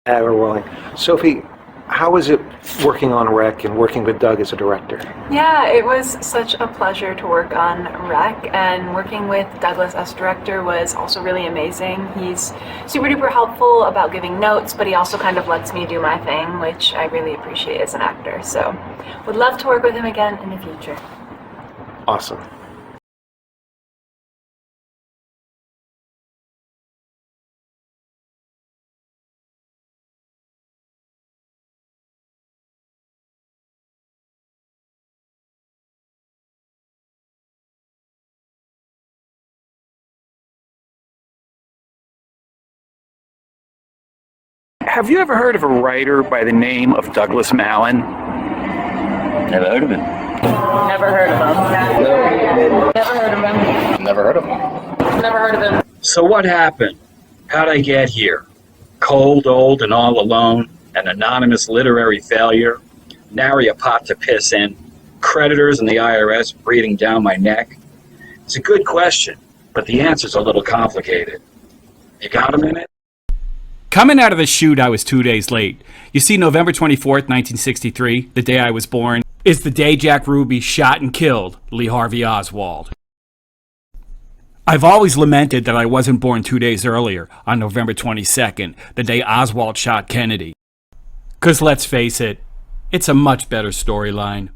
Ever willing. Sophie, how is it working on Rec and working with Doug as a director? Yeah, it was such a pleasure to work on Rec, and working with Douglas as director was also really amazing. He's super duper helpful about giving notes, but he also kind of lets me do my thing, which I really appreciate as an actor. So would love to work with him again in the future. Awesome. Have you ever heard of a writer by the name of Douglas Malin? Never heard of him. Never heard of him. No. Never heard of him. Never heard of him. Never heard of him. So what happened? How'd I get here? Cold, old, and all alone? An anonymous literary failure? Nary a pot to piss in? Creditors and the IRS breathing down my neck? It's a good question, but the answer's a little complicated. You got a minute? Coming out of the chute, I was 2 days late. You see, November 24th, 1963, the day I was born, is the day Jack Ruby shot and killed Lee Harvey Oswald. I've always lamented that I wasn't born 2 days earlier, on November 22nd, the day Oswald shot Kennedy. 'Cause let's face it, it's a much better storyline.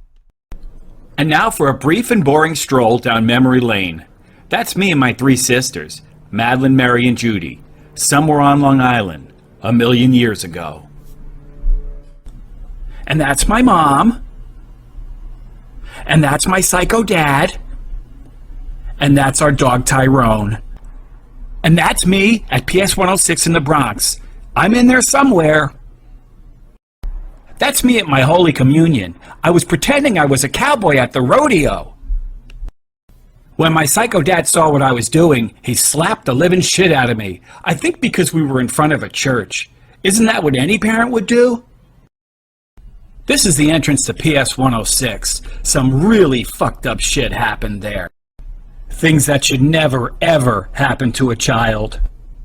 And now for a brief and boring stroll down memory lane. That's me and my three sisters, Madeline, Mary, and Judy, somewhere on Long Island, 1,000,000 years ago. And that's my mom. And that's my psycho dad. And that's our dog Tyrone. And that's me at PS 106 in the Bronx. I'm in there somewhere. That's me at my Holy Communion. I was pretending I was a cowboy at the rodeo. When my psycho dad saw what I was doing, he slapped the living shit out of me. I think because we were in front of a church. Isn't that what any parent would do? This is the entrance to PS 106. Some really fucked up shit happened there. Things that should never, ever happen to a child.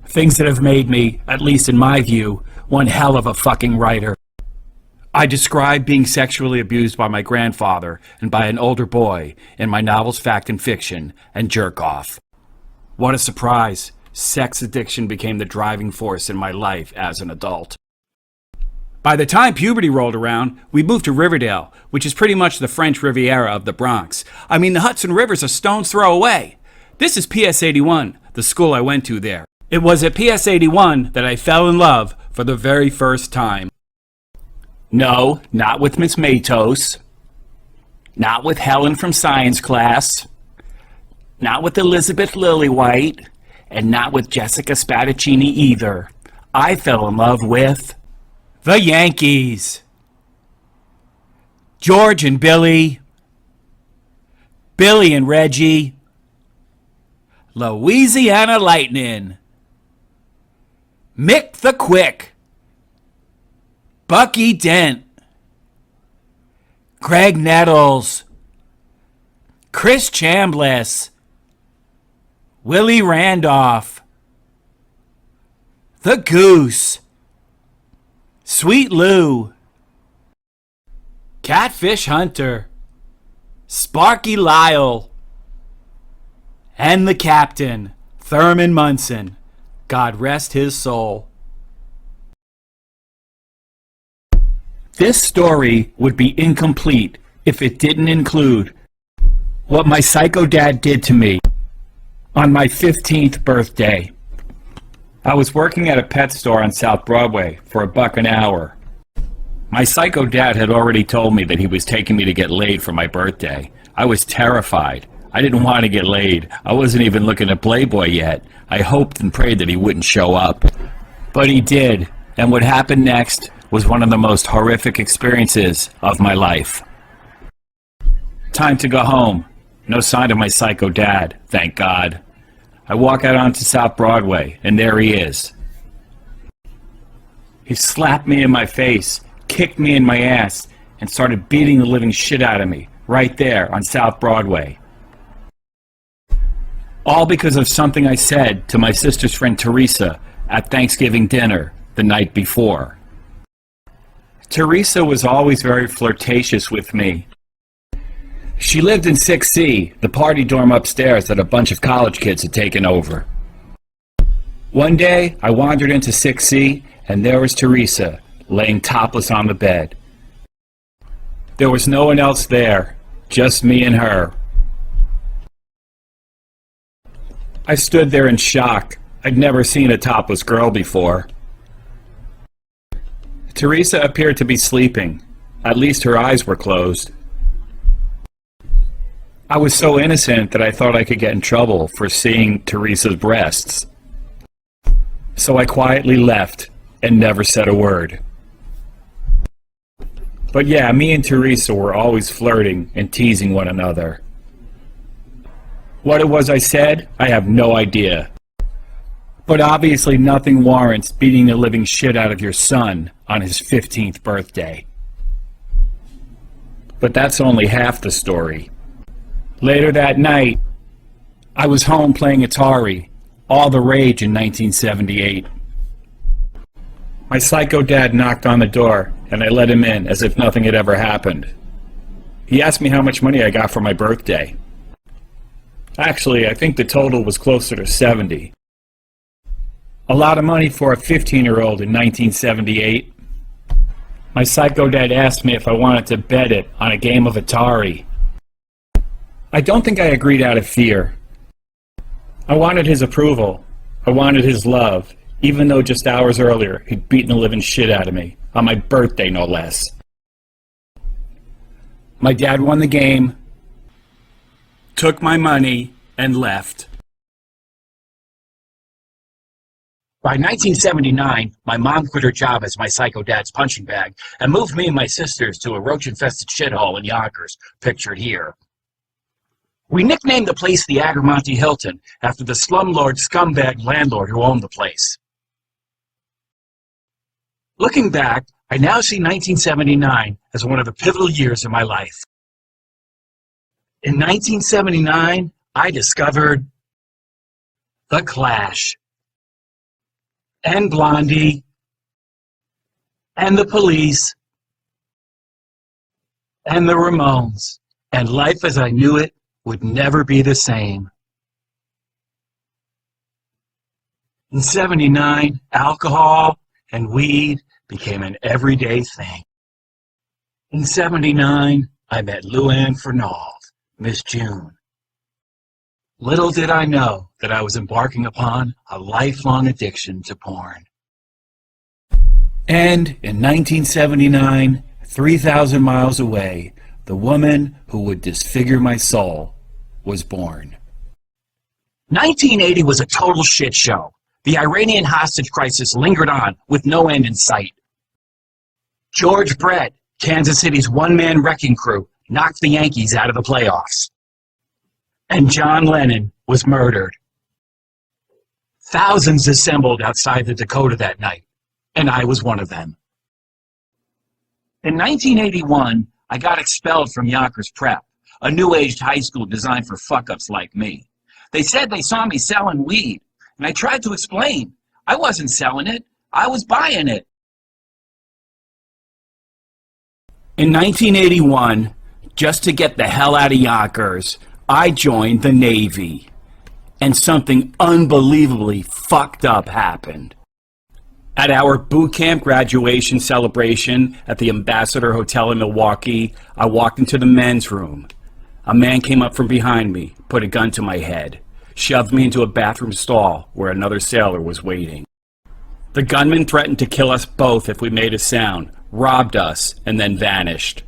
Things that have made me, at least in my view, one hell of a fucking writer. I describe being sexually abused by my grandfather and by an older boy in my novels Fact and Fiction and Jerk Off. What a surprise. Sex addiction became the driving force in my life as an adult. By the time puberty rolled around, we moved to Riverdale, which is pretty much the French Riviera of the Bronx. I mean, the Hudson River's a stone's throw away. This is PS 81, the school I went to there. It was at PS 81 that I fell in love for the very first time. No, not with Miss Matos. Not with Helen from science class. Not with Elizabeth Lillywhite. And not with Jessica Spadaccini either. I fell in love with the Yankees. George and Billy. Billy and Reggie. Louisiana Lightning. Mick the Quick. Bucky Dent, Greg Nettles, Chris Chambliss, Willie Randolph, The Goose, Sweet Lou, Catfish Hunter, Sparky Lyle, and the Captain, Thurman Munson. God rest his soul. This story would be incomplete if it didn't include what my psycho dad did to me on my 15th birthday. I was working at a pet store on South Broadway for $1 an hour. My psycho dad had already told me that he was taking me to get laid for my birthday. I was terrified. I didn't want to get laid. I wasn't even looking at Playboy yet. I hoped and prayed that he wouldn't show up. But he did, and what happened next was one of the most horrific experiences of my life. Time to go home. No sign of my psycho dad, thank God. I walk out onto South Broadway, and there he is. He slapped me in my face, kicked me in my ass, and started beating the living shit out of me, right there on South Broadway. All because of something I said to my sister's friend Teresa at Thanksgiving dinner the night before. Teresa was always very flirtatious with me. She lived in 6C, the party dorm upstairs that a bunch of college kids had taken over. One day, I wandered into 6C, and there was Teresa, laying topless on the bed. There was no one else there, just me and her. I stood there in shock. I'd never seen a topless girl before. Teresa appeared to be sleeping. At least her eyes were closed. I was so innocent that I thought I could get in trouble for seeing Teresa's breasts. So I quietly left and never said a word. But yeah, me and Teresa were always flirting and teasing one another. What it was I said, I have no idea. But obviously nothing warrants beating the living shit out of your son on his 15th birthday. But that's only half the story. Later that night, I was home playing Atari, all the rage in 1978. My psycho dad knocked on the door, and I let him in as if nothing had ever happened. He asked me how much money I got for my birthday. Actually, I think the total was closer to 70. A lot of money for a 15-year-old in 1978. My psycho dad asked me if I wanted to bet it on a game of Atari. I don't think I agreed out of fear. I wanted his approval. I wanted his love, even though just hours earlier he'd beaten the living shit out of me, on my birthday no less. My dad won the game, took my money, and left. By 1979, my mom quit her job as my psycho dad's punching bag and moved me and my sisters to a roach-infested shithole in Yonkers, pictured here. We nicknamed the place the Agramonte Hilton after the slumlord scumbag landlord who owned the place. Looking back, I now see 1979 as one of the pivotal years of my life. In 1979, I discovered The Clash, and Blondie, and The Police, and the Ramones, and life as I knew it would never be the same. In 79, alcohol and weed became an everyday thing. In 79, I met Luann Fernald, Miss June. Little did I know that I was embarking upon a lifelong addiction to porn. And in 1979, 3,000 miles away, the woman who would disfigure my soul was born. 1980 was a total shit show. The Iranian hostage crisis lingered on with no end in sight. George Brett, Kansas City's one-man wrecking crew, knocked the Yankees out of the playoffs. And John Lennon was murdered. Thousands assembled outside the Dakota that night, and I was one of them. In 1981, I got expelled from Yonkers Prep, a new-aged high school designed for fuck-ups like me. They said they saw me selling weed, and I tried to explain. I wasn't selling it, I was buying it. In 1981, just to get the hell out of Yonkers, I joined the Navy. And something unbelievably fucked up happened. At our boot camp graduation celebration at the Ambassador Hotel in Milwaukee, I walked into the men's room. A man came up from behind me, put a gun to my head, shoved me into a bathroom stall where another sailor was waiting. The gunman threatened to kill us both if we made a sound, robbed us, and then vanished.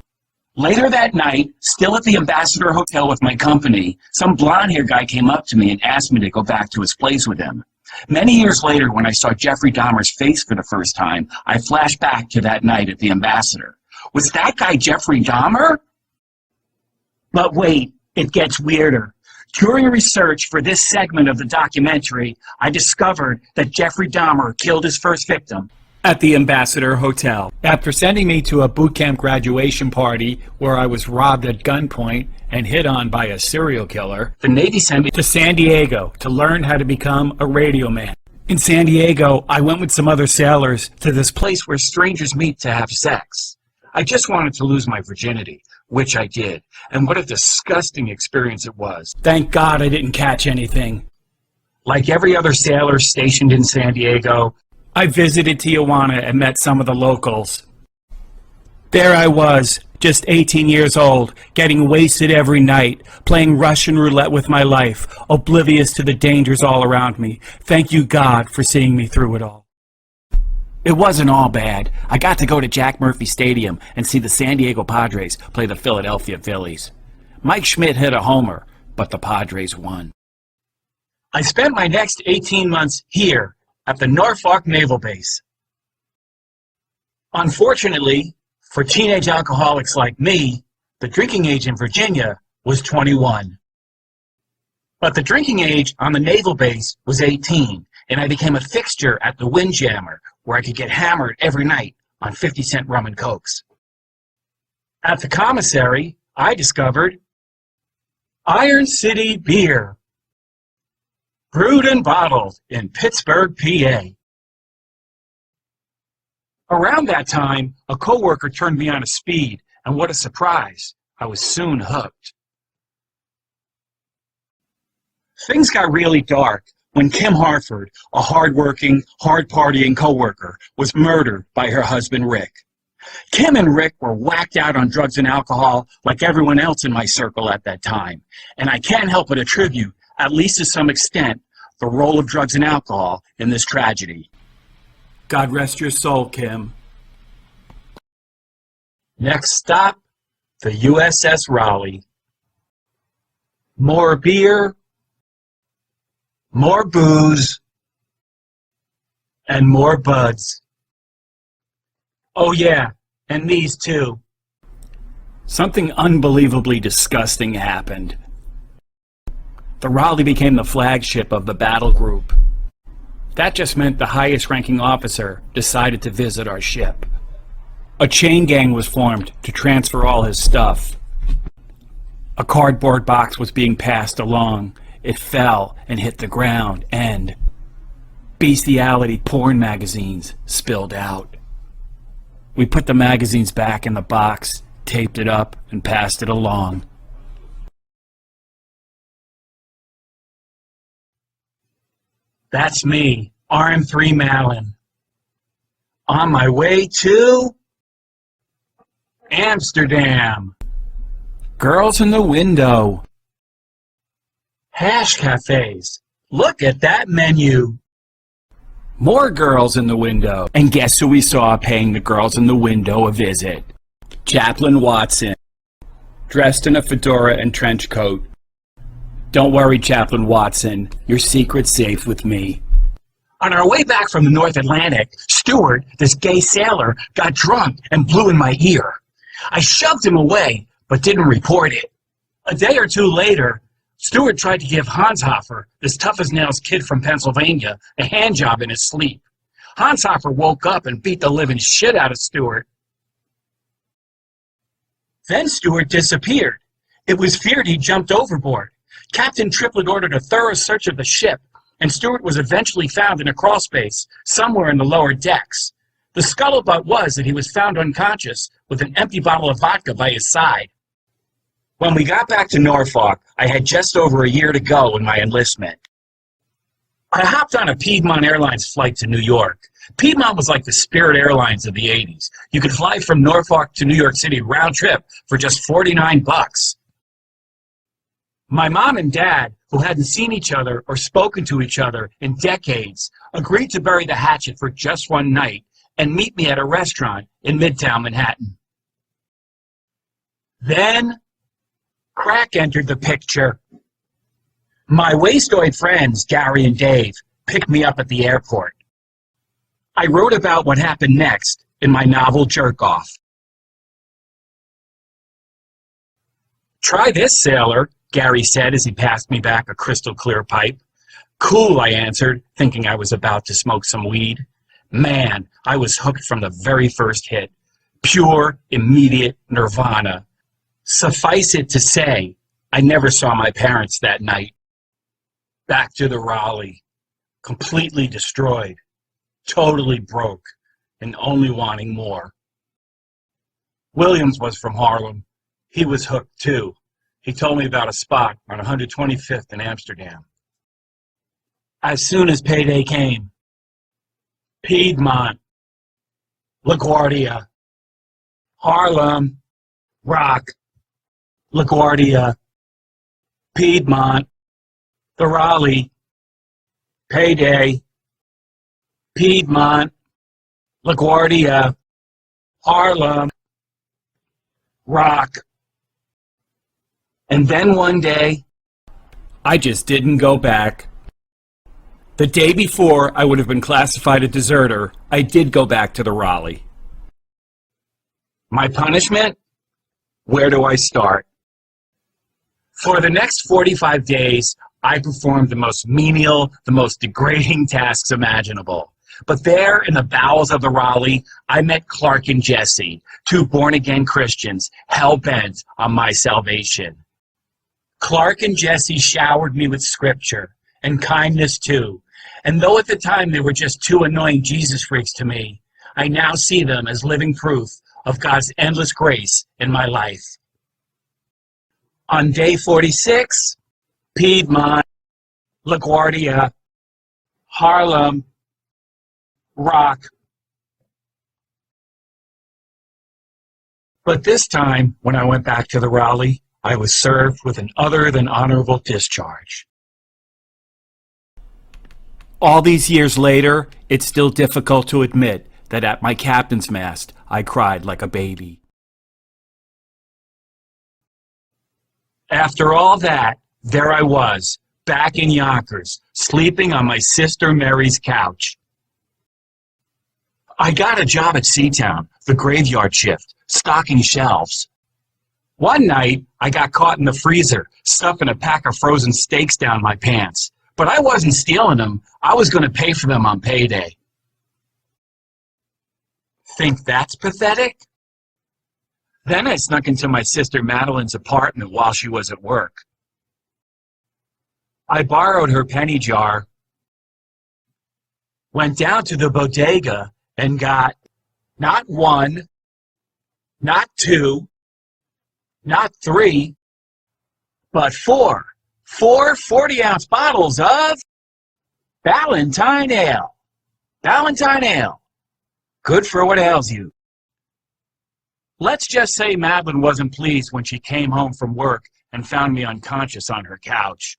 Later that night, still at the Ambassador Hotel with my company, some blonde-haired guy came up to me and asked me to go back to his place with him. Many years later, when I saw Jeffrey Dahmer's face for the first time, I flashed back to that night at the Ambassador. Was that guy Jeffrey Dahmer? But wait, it gets weirder. During research for this segment of the documentary, I discovered that Jeffrey Dahmer killed his first victim at the Ambassador Hotel. After sending me to a boot camp graduation party where I was robbed at gunpoint and hit on by a serial killer, the Navy sent me to San Diego to learn how to become a radio man. In San Diego, I went with some other sailors to this place where strangers meet to have sex. I just wanted to lose my virginity, which I did, and what a disgusting experience it was. Thank God I didn't catch anything. Like every other sailor stationed in San Diego, I visited Tijuana and met some of the locals. There I was, just 18 years old, getting wasted every night, playing Russian roulette with my life, oblivious to the dangers all around me. Thank you, God, for seeing me through it all. It wasn't all bad. I got to go to Jack Murphy Stadium and see the San Diego Padres play the Philadelphia Phillies. Mike Schmidt hit a homer, but the Padres won. I spent my next 18 months here at the Norfolk Naval Base. Unfortunately, for teenage alcoholics like me, the drinking age in Virginia was 21. But the drinking age on the naval base was 18, and I became a fixture at the Windjammer, where I could get hammered every night on 50-cent rum and cokes. At the commissary, I discovered Iron City beer, brewed and bottled in Pittsburgh, PA. Around that time, a coworker turned me on to speed, and what a surprise, I was soon hooked. Things got really dark when Kim Hartford, a hard-working, hard-partying coworker, was murdered by her husband, Rick. Kim and Rick were whacked out on drugs and alcohol like everyone else in my circle at that time, and I can't help but attribute, at least to some extent, the role of drugs and alcohol in this tragedy. God rest your soul, Kim. Next stop, the USS Raleigh. More beer, more booze, and more buds. Oh yeah, and these too. Something unbelievably disgusting happened. The Raleigh became the flagship of the battle group. That just meant the highest ranking officer decided to visit our ship. A chain gang was formed to transfer all his stuff. A cardboard box was being passed along. It fell and hit the ground, and bestiality porn magazines spilled out. We put the magazines back in the box, taped it up, and passed it along. That's me, RM3 Malin. On my way to Amsterdam. Girls in the window. Hash cafes. Look at that menu. More girls in the window. And guess who we saw paying the girls in the window a visit? Chaplain Watson, dressed in a fedora and trench coat. Don't worry, Chaplain Watson. Your secret's safe with me. On our way back from the North Atlantic, Stewart, this gay sailor, got drunk and blew in my ear. I shoved him away, but didn't report it. A day or two later, Stewart tried to give Hanshofer, this tough-as-nails kid from Pennsylvania, a handjob in his sleep. Hanshofer woke up and beat the living shit out of Stewart. Then Stewart disappeared. It was feared he jumped overboard. Captain Triplett ordered a thorough search of the ship, and Stewart was eventually found in a crawl space somewhere in the lower decks. The scuttlebutt was that he was found unconscious with an empty bottle of vodka by his side. When we got back to Norfolk, I had just over a year to go in my enlistment. I hopped on a Piedmont Airlines flight to New York. Piedmont was like the Spirit Airlines of the 80s. You could fly from Norfolk to New York City round trip for just $49. My mom and dad, who hadn't seen each other or spoken to each other in decades, agreed to bury the hatchet for just one night and meet me at a restaurant in Midtown Manhattan. Then, crack entered the picture. My wastoid friends, Gary and Dave, picked me up at the airport. I wrote about what happened next in my novel Jerk Off. Try this, sailor, Gary said as he passed me back a crystal clear pipe. Cool, I answered, thinking I was about to smoke some weed. Man, I was hooked from the very first hit. Pure, immediate nirvana. Suffice it to say, I never saw my parents that night. Back to the Raleigh. completely destroyed, totally broke, and only wanting more. Williams was from Harlem. He was hooked too. He told me about a spot on 125th in Amsterdam. As soon as payday came, Piedmont, LaGuardia, Harlem, Rock, LaGuardia, Piedmont, the Raleigh, payday, Piedmont, LaGuardia, Harlem, Rock. And then one day, I just didn't go back. The day before I would have been classified a deserter, I did go back to the Raleigh. My punishment? Where do I start? For the next 45 days, I performed the most menial, the most degrading tasks imaginable. But there in the bowels of the Raleigh, I met Clark and Jesse, two born-again Christians, hell-bent on my salvation. Clark and Jesse showered me with scripture, and kindness too. And though at the time they were just two annoying Jesus freaks to me, I now see them as living proof of God's endless grace in my life. On day 46, Piedmont, LaGuardia, Harlem, Rock. But this time, when I went back to the Raleigh, I was served with an other than honorable discharge. All these years later, it's still difficult to admit that at my captain's mast, I cried like a baby. After all that, there I was, back in Yonkers, sleeping on my sister Mary's couch. I got a job at Seatown, the graveyard shift, stocking shelves. One night, I got caught in the freezer, stuffing a pack of frozen steaks down my pants. But I wasn't stealing them. I was going to pay for them on payday. Think that's pathetic? Then I snuck into my sister Madeline's apartment while she was at work. I borrowed her penny jar, went down to the bodega, and got not one, not two, not three, but four 40-ounce bottles of Ballantine Ale. Ballantine Ale. Good for what ails you. Let's just say Madeline wasn't pleased when she came home from work and found me unconscious on her couch.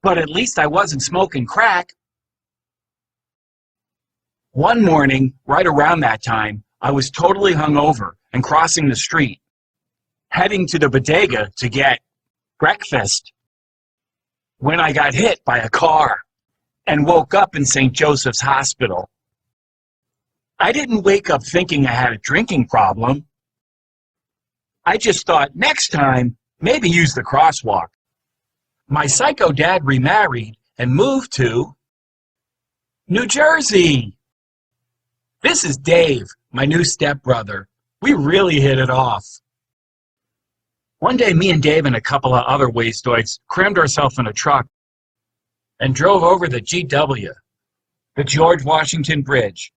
But at least I wasn't smoking crack. One morning, right around that time, I was totally hungover and crossing the street, heading to the bodega to get breakfast, when I got hit by a car and woke up in St. Joseph's Hospital. I didn't wake up thinking I had a drinking problem. I just thought, next time, maybe use the crosswalk. My psycho dad remarried and moved to New Jersey. This is Dave, my new stepbrother. We really hit it off. One day, me and Dave and a couple of other wastoids crammed ourselves in a truck and drove over the GW, the George Washington Bridge,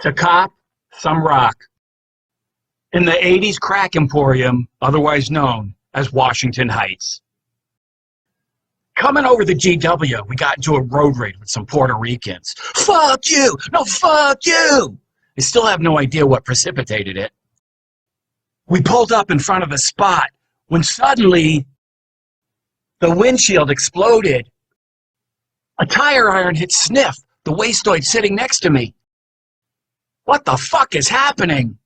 to cop some rock in the 80s crack emporium, otherwise known as Washington Heights. Coming over the GW, we got into a road rage with some Puerto Ricans. Fuck you! No, fuck you! I still have no idea what precipitated it. We pulled up in front of a spot when suddenly the windshield exploded. A tire iron hit Sniff, the wastoid sitting next to me. What the fuck is happening?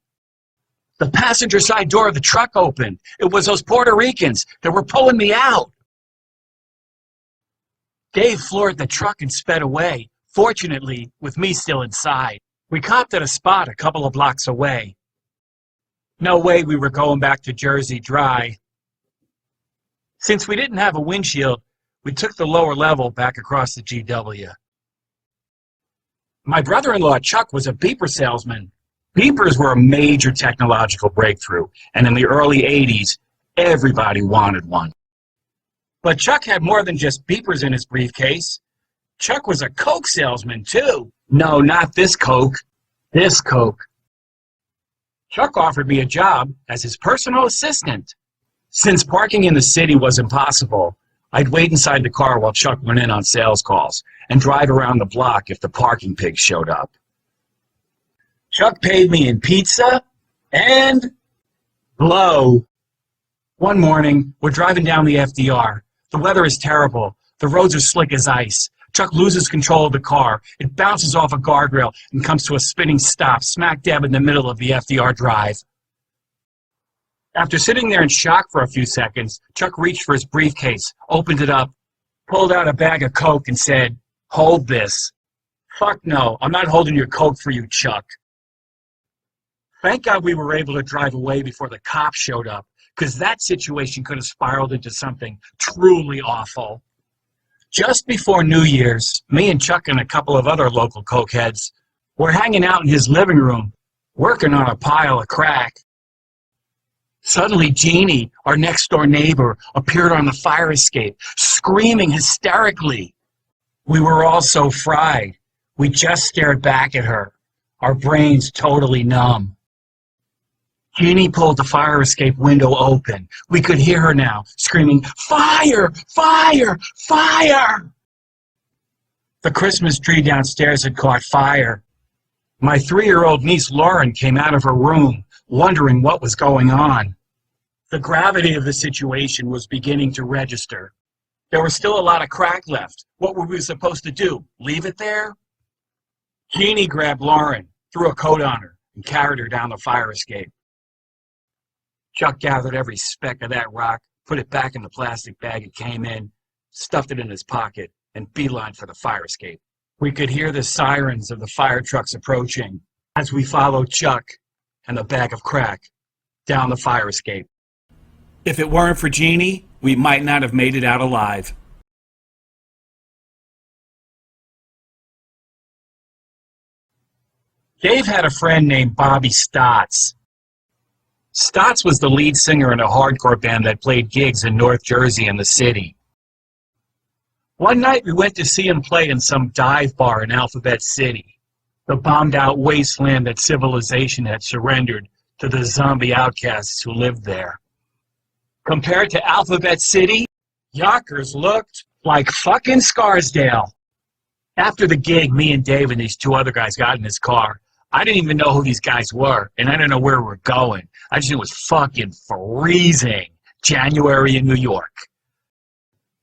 The passenger side door of the truck opened. It was those Puerto Ricans that were pulling me out. Dave floored the truck and sped away, fortunately with me still inside. We copped at a spot a couple of blocks away. No way we were going back to Jersey dry. Since we didn't have a windshield, we took the lower level back across the GW. My brother-in-law, Chuck, was a beeper salesman. Beepers were a major technological breakthrough, and in the early 80s, everybody wanted one. But Chuck had more than just beepers in his briefcase. Chuck was a Coke salesman, too. No, not this Coke. This Coke. Chuck offered me a job as his personal assistant. Since parking in the city was impossible, I'd wait inside the car while Chuck went in on sales calls and drive around the block if the parking pigs showed up. Chuck paid me in pizza and blow. One morning, we're driving down the FDR. The weather is terrible. The roads are slick as ice. Chuck loses control of the car. It bounces off a guardrail and comes to a spinning stop smack dab in the middle of the FDR drive. After sitting there in shock for a few seconds, Chuck reached for his briefcase, opened it up, pulled out a bag of Coke and said, "Hold this." Fuck no, I'm not holding your Coke for you, Chuck. Thank God we were able to drive away before the cops showed up, because that situation could have spiraled into something truly awful. Just before New Year's, me and Chuck and a couple of other local cokeheads were hanging out in his living room, working on a pile of crack. Suddenly, Jeannie, our next-door neighbor, appeared on the fire escape, screaming hysterically. We were all so fried, we just stared back at her, our brains totally numb. Jeannie pulled the fire escape window open. We could hear her now, screaming, "Fire! Fire! Fire!" The Christmas tree downstairs had caught fire. My 3-year-old niece Lauren came out of her room, wondering what was going on. The gravity of the situation was beginning to register. There was still a lot of crack left. What were we supposed to do? Leave it there? Jeannie grabbed Lauren, threw a coat on her, and carried her down the fire escape. Chuck gathered every speck of that rock, put it back in the plastic bag it came in, stuffed it in his pocket, and beelined for the fire escape. We could hear the sirens of the fire trucks approaching as we followed Chuck and the bag of crack down the fire escape. If it weren't for Jeannie, we might not have made it out alive. Dave had a friend named Bobby Stotts. Stotts was the lead singer in a hardcore band that played gigs in North Jersey and the city. One night we went to see him play in some dive bar in Alphabet City, the bombed-out wasteland that civilization had surrendered to the zombie outcasts who lived there. Compared to Alphabet City, Yonkers looked like fucking Scarsdale. After the gig, me and Dave and these 2 other guys got in his car. I didn't even know who these guys were, and I didn't know where we were going. I just knew it was fucking freezing. January in New York.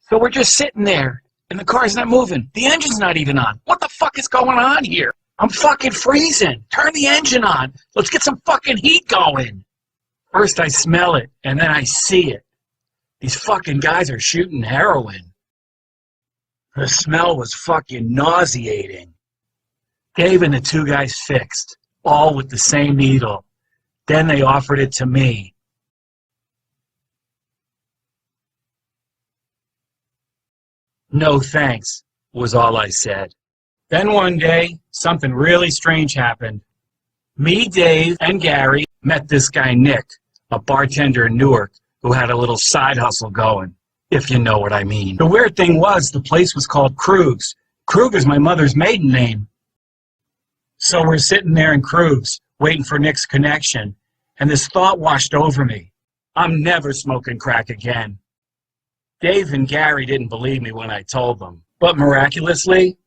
So we're just sitting there, and the car's not moving. The engine's not even on. What the fuck is going on here? I'm fucking freezing. Turn the engine on. Let's get some fucking heat going. First I smell it, and then I see it. These fucking guys are shooting heroin. The smell was fucking nauseating. Dave and the 2 guys fixed, all with the same needle. Then they offered it to me. No thanks, was all I said. Then one day, something really strange happened. Me, Dave, and Gary met this guy Nick, a bartender in Newark, who had a little side hustle going, if you know what I mean. The weird thing was, the place was called Krug's. Krug is my mother's maiden name. So we're sitting there in Krug's, waiting for Nick's connection, and this thought washed over me. I'm never smoking crack again. Dave and Gary didn't believe me when I told them, but miraculously,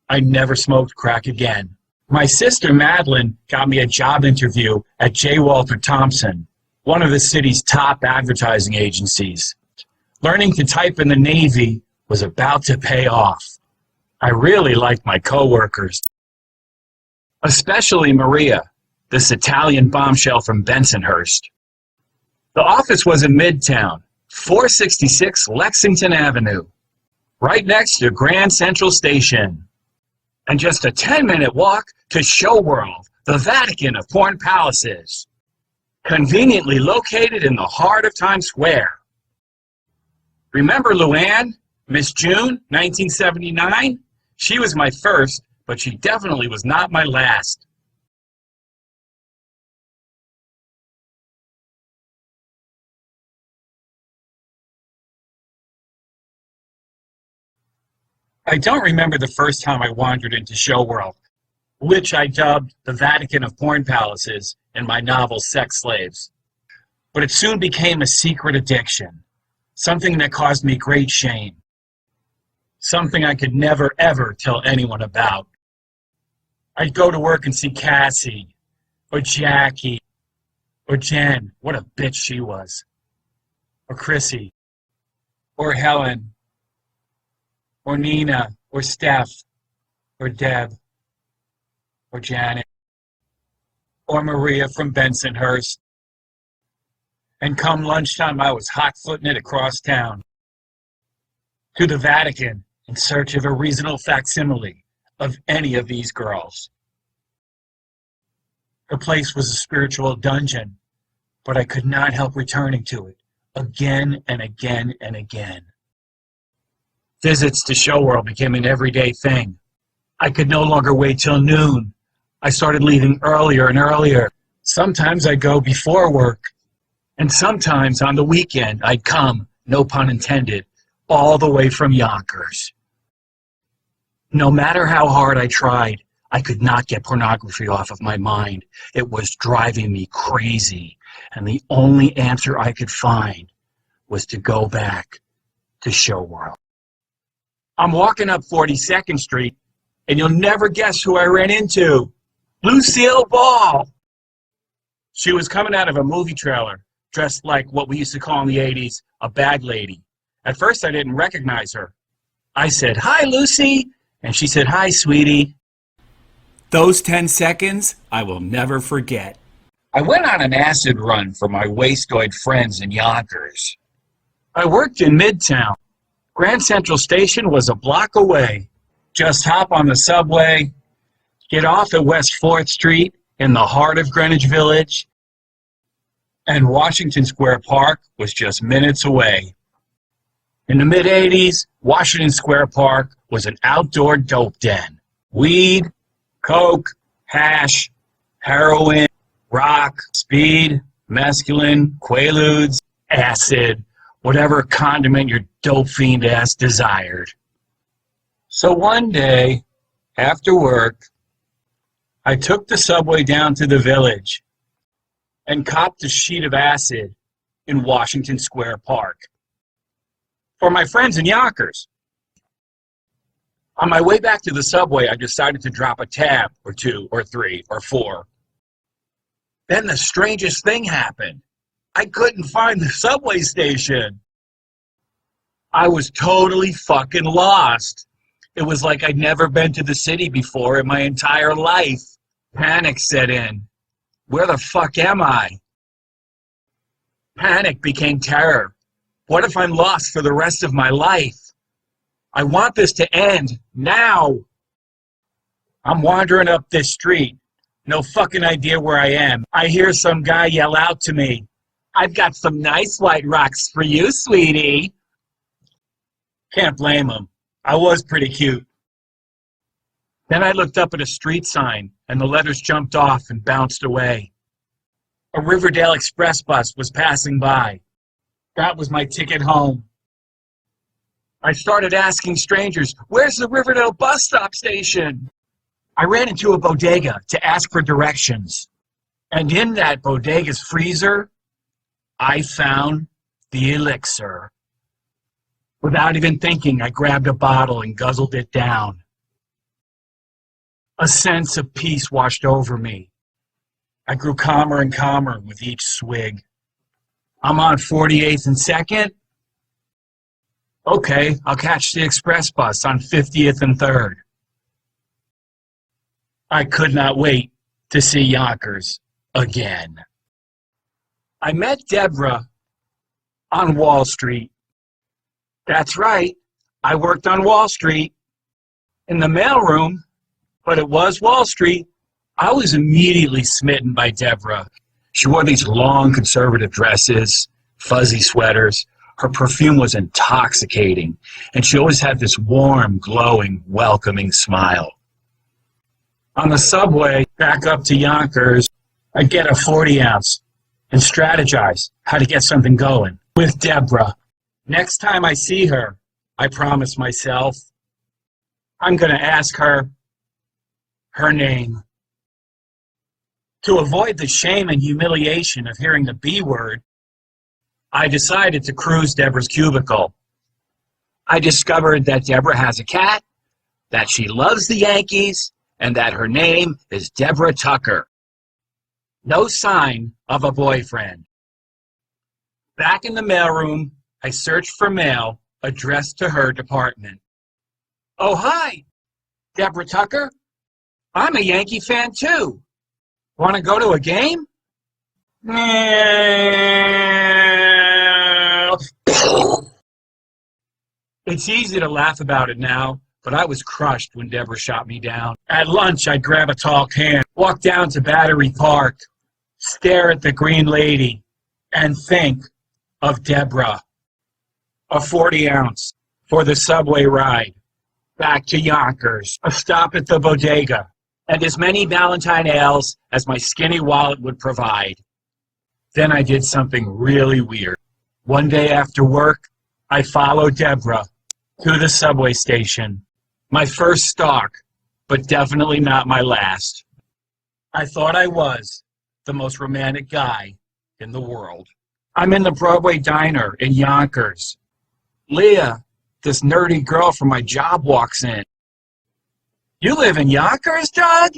I never smoked crack again. My sister Madeline got me a job interview at J. Walter Thompson, one of the city's top advertising agencies. Learning to type in the Navy was about to pay off. I really liked my coworkers, especially Maria, this Italian bombshell from Bensonhurst. The office was in Midtown, 466 Lexington Avenue, right next to Grand Central Station, and just a 10-minute walk to Show World, the Vatican of porn palaces, conveniently located in the heart of Times Square. Remember Luann, Miss June, 1979? She was my first, but she definitely was not my last. I don't remember the first time I wandered into Show World, which I dubbed the Vatican of Porn Palaces in my novel Sex Slaves. But it soon became a secret addiction, something that caused me great shame, something I could never ever tell anyone about. I'd go to work and see Cassie, or Jackie, or Jen, what a bitch she was, or Chrissy, or Helen, or Nina, or Steph, or Deb, or Janet, or Maria from Bensonhurst. And come lunchtime, I was hot-footing it across town to the Vatican in search of a reasonable facsimile of any of these girls. The place was a spiritual dungeon, but I could not help returning to it again and again and again. Visits to Show World became an everyday thing. I could no longer wait till noon. I started leaving earlier and earlier. Sometimes I'd go before work, and sometimes on the weekend I'd come, no pun intended, all the way from Yonkers. No matter how hard I tried, I could not get pornography off of my mind. It was driving me crazy, and the only answer I could find was to go back to Show World. I'm walking up 42nd Street, and you'll never guess who I ran into. Lucille Ball! She was coming out of a movie trailer, dressed like what we used to call in the 80s, a bag lady. At first, I didn't recognize her. I said, "Hi, Lucy," and she said, "Hi, sweetie." Those 10 seconds, I will never forget. I went on an acid run for my wastoid friends in Yonkers. I worked in Midtown. Grand Central Station was a block away. Just hop on the subway, get off at West 4th Street in the heart of Greenwich Village, and Washington Square Park was just minutes away. In the mid-'80s, Washington Square Park was an outdoor dope den. Weed, coke, hash, heroin, rock, speed, mescaline, quaaludes, acid, whatever condiment your dope fiend ass desired. So one day, after work, I took the subway down to the Village and copped a sheet of acid in Washington Square Park for my friends in Yonkers. On my way back to the subway, I decided to drop a tab or two or three or four. Then the strangest thing happened. I couldn't find the subway station. I was totally fucking lost. It was like I'd never been to the city before in my entire life. Panic set in. Where the fuck am I? Panic became terror. What if I'm lost for the rest of my life? I want this to end now. I'm wandering up this street. No fucking idea where I am. I hear some guy yell out to me, "I've got some nice white rocks for you, sweetie." Can't blame him. I was pretty cute. Then I looked up at a street sign, and the letters jumped off and bounced away. A Riverdale Express bus was passing by. That was my ticket home. I started asking strangers, "Where's the Riverdale bus stop station?" I ran into a bodega to ask for directions. And in that bodega's freezer, I found the elixir. Without even thinking, I grabbed a bottle and guzzled it down. A sense of peace washed over me. I grew calmer and calmer with each swig. I'm on 48th and 2nd. Okay, I'll catch the express bus on 50th and 3rd. I could not wait to see Yonkers again. I met Deborah on Wall Street. That's right, I worked on Wall Street in the mailroom, but it was Wall Street. I was immediately smitten by Deborah. She wore these long conservative dresses, fuzzy sweaters. Her perfume was intoxicating, and she always had this warm, glowing, welcoming smile. On the subway back up to Yonkers, I'd get a 40-ounce and strategize how to get something going with Deborah. Next time I see her, I promise myself, I'm going to ask her her name. To avoid the shame and humiliation of hearing the B word, I decided to cruise Deborah's cubicle. I discovered that Deborah has a cat, that she loves the Yankees, and that her name is Deborah Tucker. No sign of a boyfriend. Back in the mailroom, I searched for mail addressed to her department. Oh, hi, Deborah Tucker. I'm a Yankee fan, too. Want to go to a game? It's easy to laugh about it now, but I was crushed when Deborah shot me down. At lunch, I'd grab a tall can, walk down to Battery Park, stare at the green lady, and think of Deborah. A 40-ounce for the subway ride, back to Yonkers, a stop at the bodega, and as many Valentine ales as my skinny wallet would provide. Then I did something really weird. One day after work, I followed Deborah to the subway station. My first stalk, but definitely not my last. I thought I was the most romantic guy in the world. I'm in the Broadway diner in Yonkers. Leah, this nerdy girl from my job, walks in. You live in Yonkers, Doug?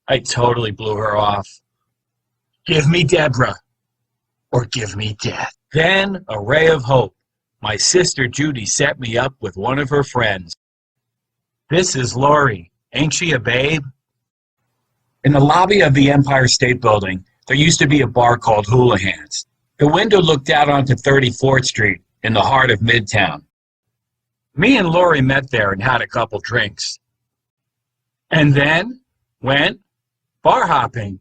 I totally blew her off. Give me Deborah, or give me death. Then, a ray of hope. My sister Judy set me up with one of her friends. This is Lori. Ain't she a babe? In the lobby of the Empire State Building, there used to be a bar called Houlihan's. The window looked out onto 34th Street in the heart of Midtown. Me and Lori met there and had a couple drinks. And then went bar hopping.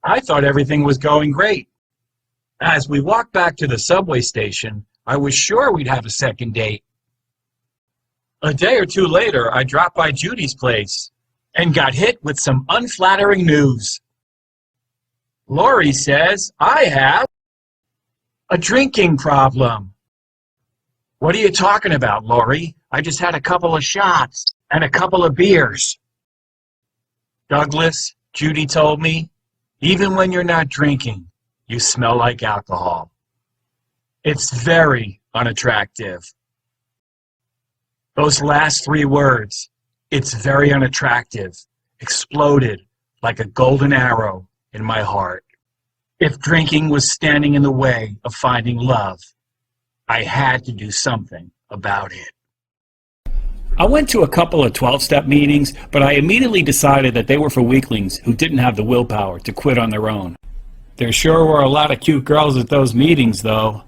I thought everything was going great. As we walked back to the subway station, I was sure we'd have a second date. A day or two later, I dropped by Judy's place and got hit with some unflattering news. Lori says I have a drinking problem. What are you talking about, Lori? I just had a couple of shots and a couple of beers. Douglas, Judy told me, even when you're not drinking, you smell like alcohol. It's very unattractive. Those last three words, it's very unattractive, exploded like a golden arrow in my heart. If drinking was standing in the way of finding love, I had to do something about it. I went to a couple of 12-step meetings, but I immediately decided that they were for weaklings who didn't have the willpower to quit on their own. There sure were a lot of cute girls at those meetings, though.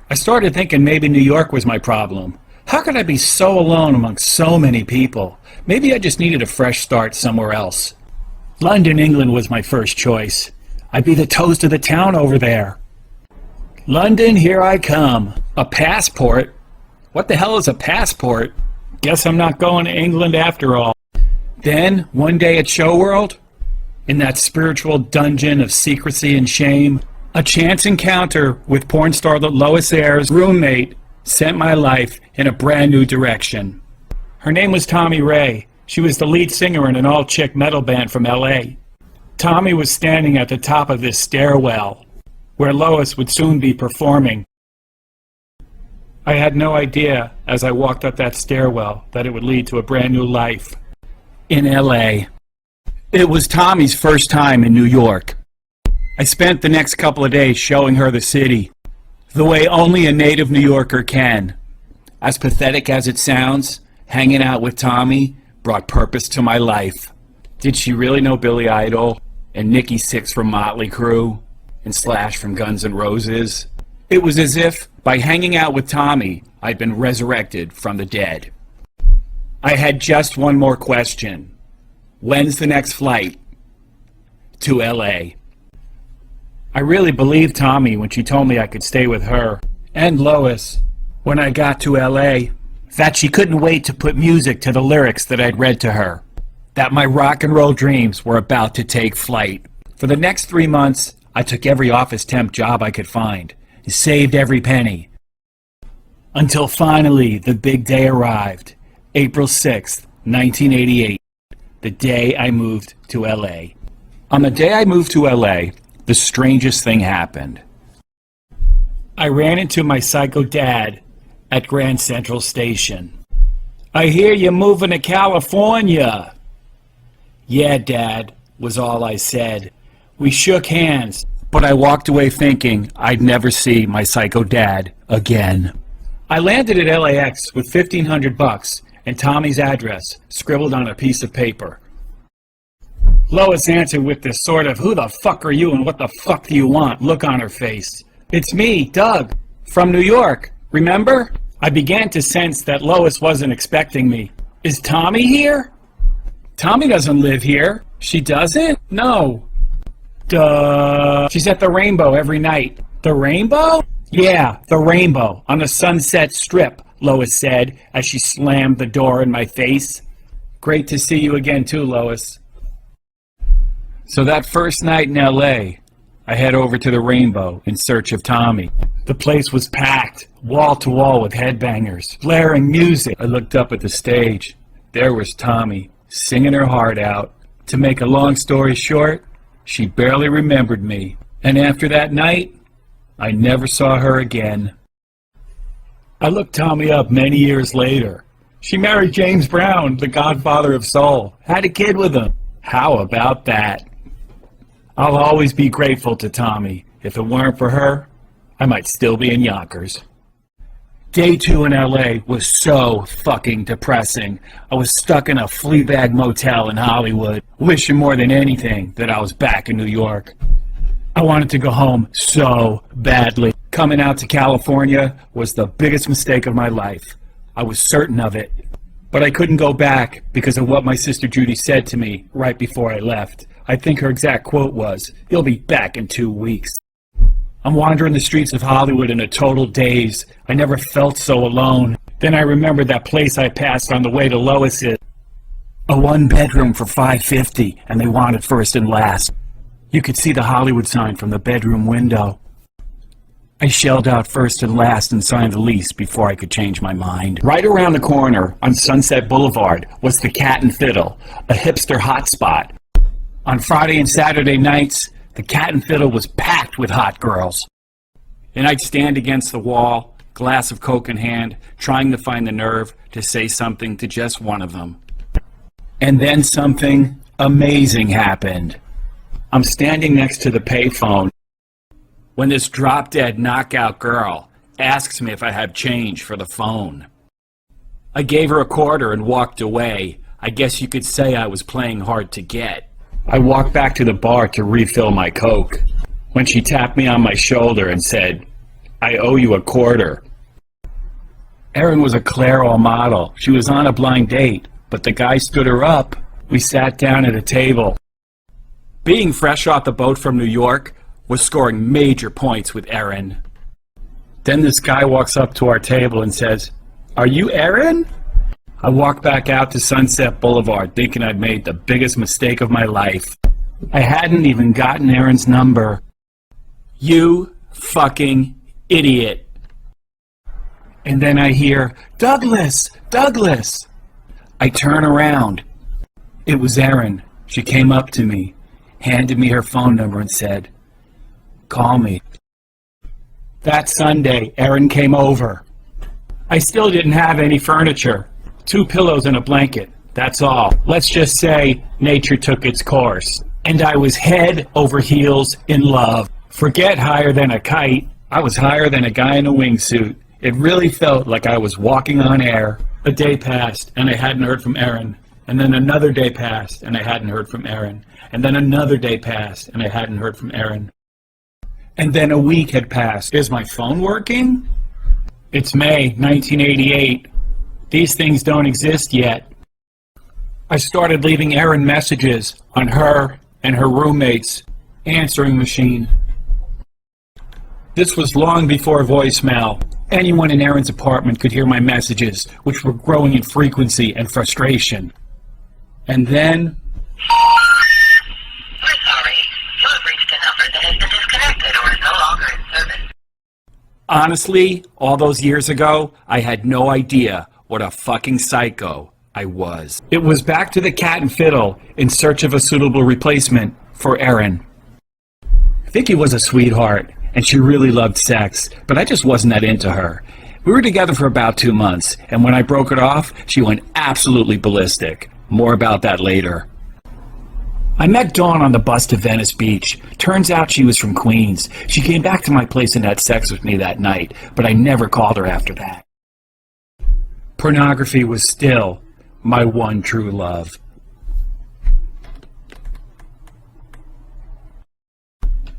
I started thinking maybe New York was my problem. How could I be so alone among so many people? Maybe I just needed a fresh start somewhere else. London, England was my first choice. I'd be the toast of the town over there. London, here I come. A passport? What the hell is a passport? Guess I'm not going to England after all. Then, one day at Show World, in that spiritual dungeon of secrecy and shame, a chance encounter with porn starlet Lois Ayres' roommate sent my life in a brand new direction. Her name was Tommy Ray. She was the lead singer in an all-chick metal band from L.A. Tommy was standing at the top of this stairwell, where Lois would soon be performing. I had no idea as I walked up that stairwell that it would lead to a brand new life in L.A. It was Tommy's first time in New York. I spent the next couple of days showing her the city, the way only a native New Yorker can. As pathetic as it sounds, hanging out with Tommy brought purpose to my life. Did she really know Billy Idol and Nikki Sixx from Motley Crue and Slash from Guns N' Roses? It was as if, by hanging out with Tommy, I'd been resurrected from the dead. I had just one more question. When's the next flight to L.A.? I really believed Tommy when she told me I could stay with her, and Lois, when I got to L.A., that she couldn't wait to put music to the lyrics that I'd read to her, that my rock and roll dreams were about to take flight. For the next 3 months, I took every office temp job I could find, and saved every penny, until finally the big day arrived, April 6th, 1988, the day I moved to LA. On the day I moved to LA, the strangest thing happened. I ran into my psycho dad at Grand Central Station. "I hear you're moving to California." "Yeah, Dad," was all I said. We shook hands, but I walked away thinking I'd never see my psycho dad again. I landed at LAX with $1,500 and Tommy's address scribbled on a piece of paper. Lois answered with this sort of "who the fuck are you and what the fuck do you want" look on her face. "It's me, Doug, from New York, remember?" I began to sense that Lois wasn't expecting me. "Is Tommy here?" "Tommy doesn't live here." "She doesn't?" "No." "Duh. She's at the Rainbow every night." "The Rainbow?" "Yeah, the Rainbow, on the Sunset Strip," Lois said as she slammed the door in my face. "Great to see you again too, Lois." So that first night in LA, I head over to the Rainbow in search of Tommy. The place was packed, wall to wall with headbangers, blaring music. I looked up at the stage. There was Tommy, singing her heart out. To make a long story short, she barely remembered me. And after that night, I never saw her again. I looked Tommy up many years later. She married James Brown, the godfather of soul. Had a kid with him. How about that? I'll always be grateful to Tommy. If it weren't for her, I might still be in Yonkers. Day 2 in LA was so fucking depressing. I was stuck in a Fleabag motel in Hollywood, wishing more than anything that I was back in New York. I wanted to go home so badly. Coming out to California was the biggest mistake of my life. I was certain of it. But I couldn't go back because of what my sister Judy said to me right before I left. I think her exact quote was, "You'll be back in 2 weeks." I'm wandering the streets of Hollywood in a total daze. I never felt so alone. Then I remembered that place I passed on the way to Lois's. A 1-bedroom for $550, and they wanted first and last. You could see the Hollywood sign from the bedroom window. I shelled out first and last and signed the lease before I could change my mind. Right around the corner on Sunset Boulevard was the Cat and Fiddle, a hipster hotspot. On Friday and Saturday nights, the Cat and Fiddle was packed with hot girls. And I'd stand against the wall, glass of Coke in hand, trying to find the nerve to say something to just one of them. And then something amazing happened. I'm standing next to the payphone when this drop-dead knockout girl asks me if I have change for the phone. I gave her a quarter and walked away. I guess you could say I was playing hard to get. I walked back to the bar to refill my Coke when she tapped me on my shoulder and said, "I owe you a quarter." Erin was a Clairol model. She was on a blind date, but the guy stood her up. We sat down at a table. Being fresh off the boat from New York was scoring major points with Erin. Then this guy walks up to our table and says, "Are you Erin?" I walked back out to Sunset Boulevard thinking I'd made the biggest mistake of my life. I hadn't even gotten Erin's number. You fucking idiot. And then I hear, "Douglas! Douglas!" I turn around. It was Erin. She came up to me, handed me her phone number and said, "Call me." That Sunday, Erin came over. I still didn't have any furniture. 2 pillows and a blanket. That's all. Let's just say nature took its course. And I was head over heels in love. Forget higher than a kite. I was higher than a guy in a wingsuit. It really felt like I was walking on air. A day passed and I hadn't heard from Erin. And then another day passed and I hadn't heard from Erin. And then another day passed and I hadn't heard from Erin. And then a week had passed. Is my phone working? It's May 1988. These things don't exist yet. I started leaving Erin messages on her and her roommate's answering machine. This was long before voicemail. Anyone in Erin's apartment could hear my messages, which were growing in frequency and frustration. And then... We're sorry. You have reached a number that has been disconnected or is no longer in service. Honestly, all those years ago, I had no idea what a fucking psycho I was. It was back to the Cat and Fiddle in search of a suitable replacement for Erin. Vicky was a sweetheart, and she really loved sex, but I just wasn't that into her. We were together for about 2 months, and when I broke it off, she went absolutely ballistic. More about that later. I met Dawn on the bus to Venice Beach. Turns out she was from Queens. She came back to my place and had sex with me that night, but I never called her after that. Pornography was still my one true love.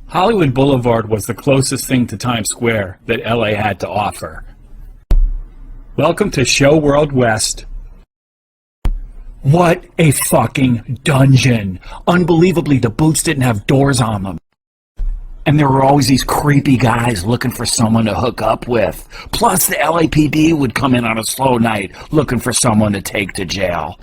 Hollywood Boulevard was the closest thing to Times Square that LA had to offer. Welcome to Show World West. What a fucking dungeon. Unbelievably, the booths didn't have doors on them. And there were always these creepy guys looking for someone to hook up with. Plus, the LAPD would come in on a slow night looking for someone to take to jail.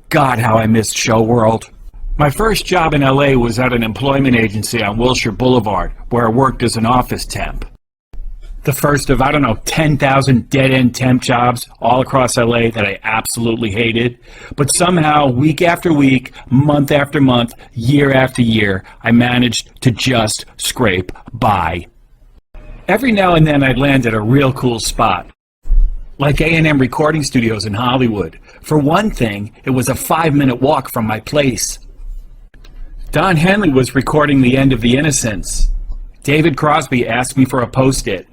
God, how I missed Show World. My first job in LA was at an employment agency on Wilshire Boulevard, where I worked as an office temp. The first of, 10,000 dead-end temp jobs all across LA that I absolutely hated. But somehow, week after week, month after month, year after year, I managed to just scrape by. Every now and then I'd land at a real cool spot, like A&M recording studios in Hollywood. For one thing, it was a 5-minute walk from my place. Don Henley was recording The End of the Innocents. David Crosby asked me for a post-it.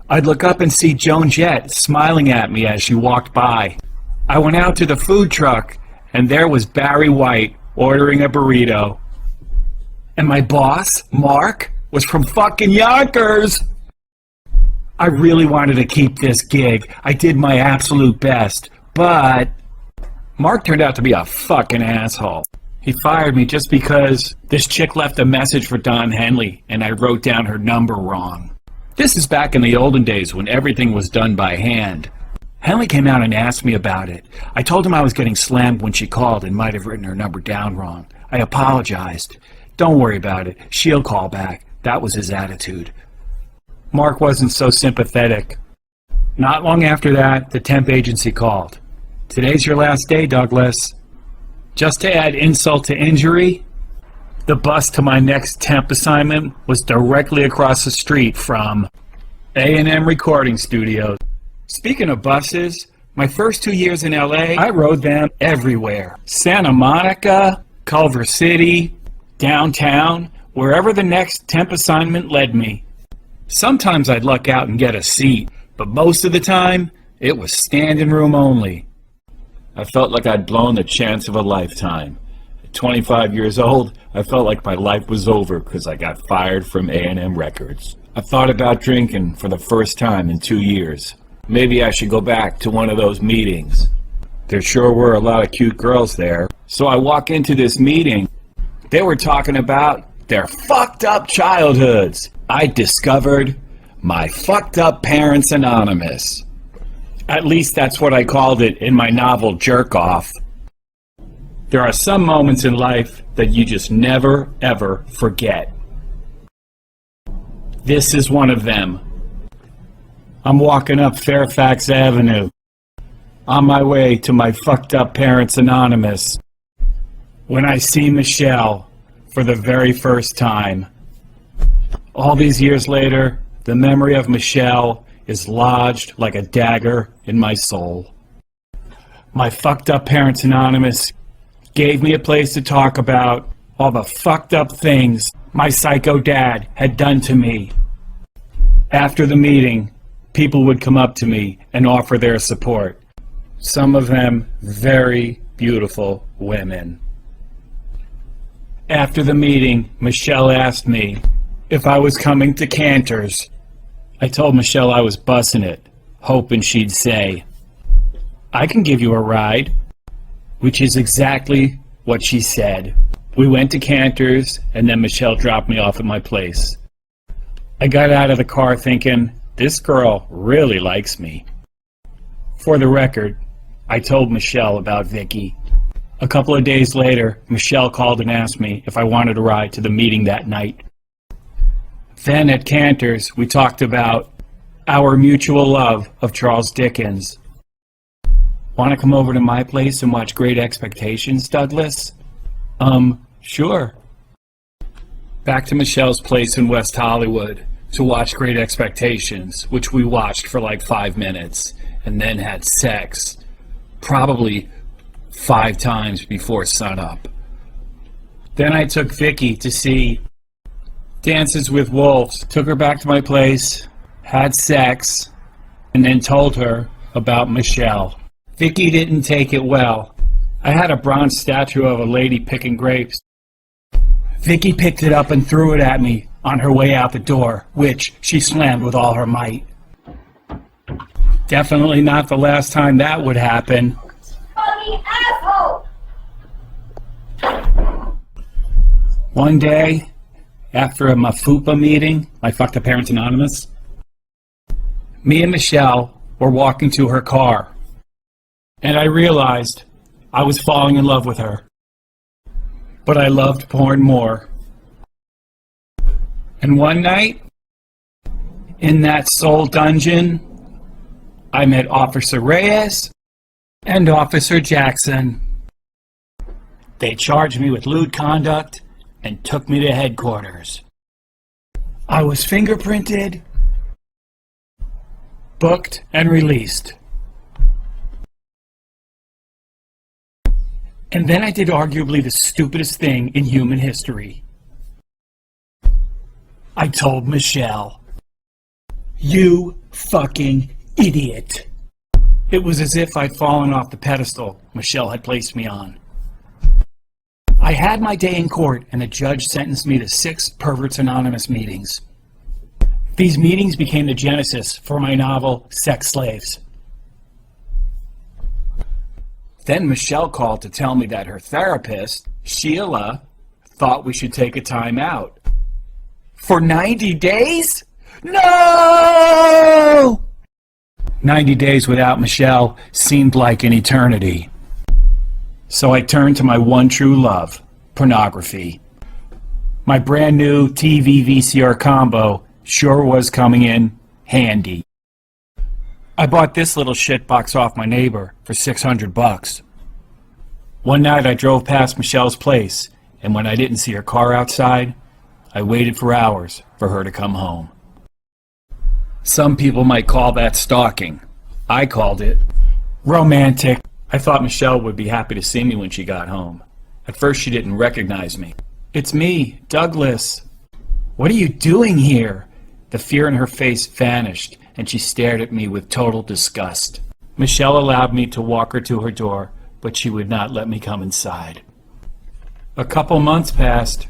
I'd look up and see Joan Jett smiling at me as she walked by. I went out to the food truck, and there was Barry White ordering a burrito. And my boss, Mark, was from fucking Yonkers! I really wanted to keep this gig. I did my absolute best, but Mark turned out to be a fucking asshole. He fired me just because this chick left a message for Don Henley, and I wrote down her number wrong. This is back in the olden days when everything was done by hand. Henley came out and asked me about it. I told him I was getting slammed when she called and might have written her number down wrong. I apologized. Don't worry about it. She'll call back. That was his attitude. Mark wasn't so sympathetic. Not long after that, the temp agency called. Today's your last day, Douglas. Just to add insult to injury, the bus to my next temp assignment was directly across the street from A&M Recording Studios. Speaking of buses, my first 2 years in LA, I rode them everywhere. Santa Monica, Culver City, downtown, wherever the next temp assignment led me. Sometimes I'd luck out and get a seat, but most of the time, it was standing room only. I felt like I'd blown the chance of a lifetime. At 25 years old, I felt like my life was over because I got fired from A&M Records. I thought about drinking for the first time in 2 years. Maybe I should go back to one of those meetings. There sure were a lot of cute girls there. So I walk into this meeting. They were talking about their fucked up childhoods. I discovered my fucked up parents anonymous. At least that's what I called it in my novel Jerk Off. There are some moments in life that you just never, ever forget. This is one of them. I'm walking up Fairfax Avenue, on my way to my fucked up parents anonymous, when I see Michelle for the very first time. All these years later, the memory of Michelle is lodged like a dagger in my soul. My fucked up parents anonymous gave me a place to talk about all the fucked up things my psycho dad had done to me. After the meeting, people would come up to me and offer their support. Some of them very beautiful women. After the meeting, Michelle asked me if I was coming to Cantor's. I told Michelle I was bussing it, hoping she'd say, "I can give you a ride," which is exactly what she said. We went to Cantor's, and then Michelle dropped me off at my place. I got out of the car thinking, this girl really likes me. For the record, I told Michelle about Vicky. A couple of days later, Michelle called and asked me if I wanted a ride to the meeting that night. Then at Cantor's, we talked about our mutual love of Charles Dickens. Want to come over to my place and watch Great Expectations, Douglas? Sure. Back to Michelle's place in West Hollywood to watch Great Expectations, which we watched for like 5 minutes, and then had sex, probably 5 times before sunup. Then I took Vicky to see Dances with Wolves, took her back to my place, had sex, and then told her about Michelle. Vicky didn't take it well. I had a bronze statue of a lady picking grapes. Vicky picked it up and threw it at me on her way out the door, which she slammed with all her might. Definitely not the last time that would happen. Fucking asshole! One day, after a MAFUPA meeting, I fucked a Parents Anonymous, me and Michelle were walking to her car, and I realized I was falling in love with her. But I loved porn more. And one night, in that soul dungeon, I met Officer Reyes and Officer Jackson. They charged me with lewd conduct and took me to headquarters. I was fingerprinted, booked, and released. And then I did arguably the stupidest thing in human history. I told Michelle, "You fucking idiot." It was as if I'd fallen off the pedestal Michelle had placed me on. I had my day in court, and the judge sentenced me to 6 Perverts Anonymous meetings. These meetings became the genesis for my novel, Sex Slaves. Then Michelle called to tell me that her therapist, Sheila, thought we should take a time out. For 90 days? No! 90 days without Michelle seemed like an eternity. So I turned to my one true love, pornography. My brand new TV VCR combo sure was coming in handy. I bought this little shitbox off my neighbor for $600. One night I drove past Michelle's place, and when I didn't see her car outside, I waited for hours for her to come home. Some people might call that stalking. I called it romantic. I thought Michelle would be happy to see me when she got home. At first she didn't recognize me. "It's me, Douglas. What are you doing here?" The fear in her face vanished, and she stared at me with total disgust. Michelle allowed me to walk her to her door, but she would not let me come inside. A couple months passed.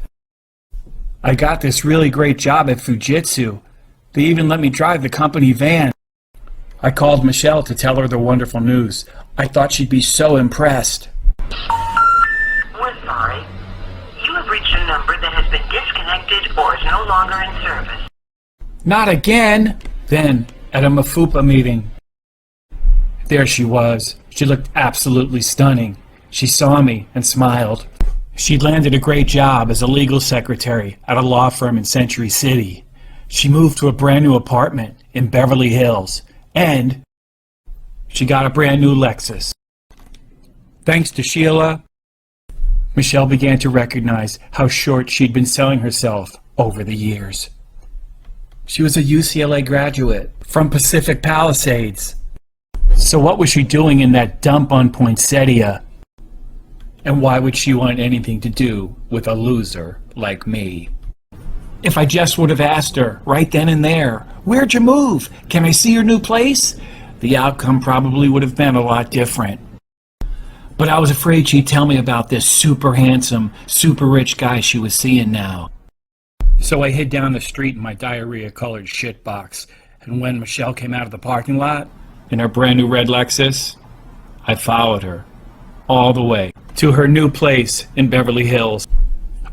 I got this really great job at Fujitsu. They even let me drive the company van. I called Michelle to tell her the wonderful news. I thought she'd be so impressed. We're sorry. You have reached a number that has been disconnected or is no longer in service. Not again! Then, at a MAFUPA meeting, there she was. She looked absolutely stunning. She saw me and smiled. She'd landed a great job as a legal secretary at a law firm in Century City. She moved to a brand new apartment in Beverly Hills, and she got a brand new Lexus. Thanks to Sheila, Michelle began to recognize how short she'd been selling herself over the years. She was a UCLA graduate from Pacific Palisades. So what was she doing in that dump on Poinsettia? And why would she want anything to do with a loser like me? If I just would have asked her right then and there, "Where'd you move? Can I see your new place?" the outcome probably would have been a lot different. But I was afraid she'd tell me about this super handsome, super rich guy she was seeing now. So I hid down the street in my diarrhea-colored shitbox, and when Michelle came out of the parking lot in her brand new red Lexus, I followed her all the way to her new place in Beverly Hills.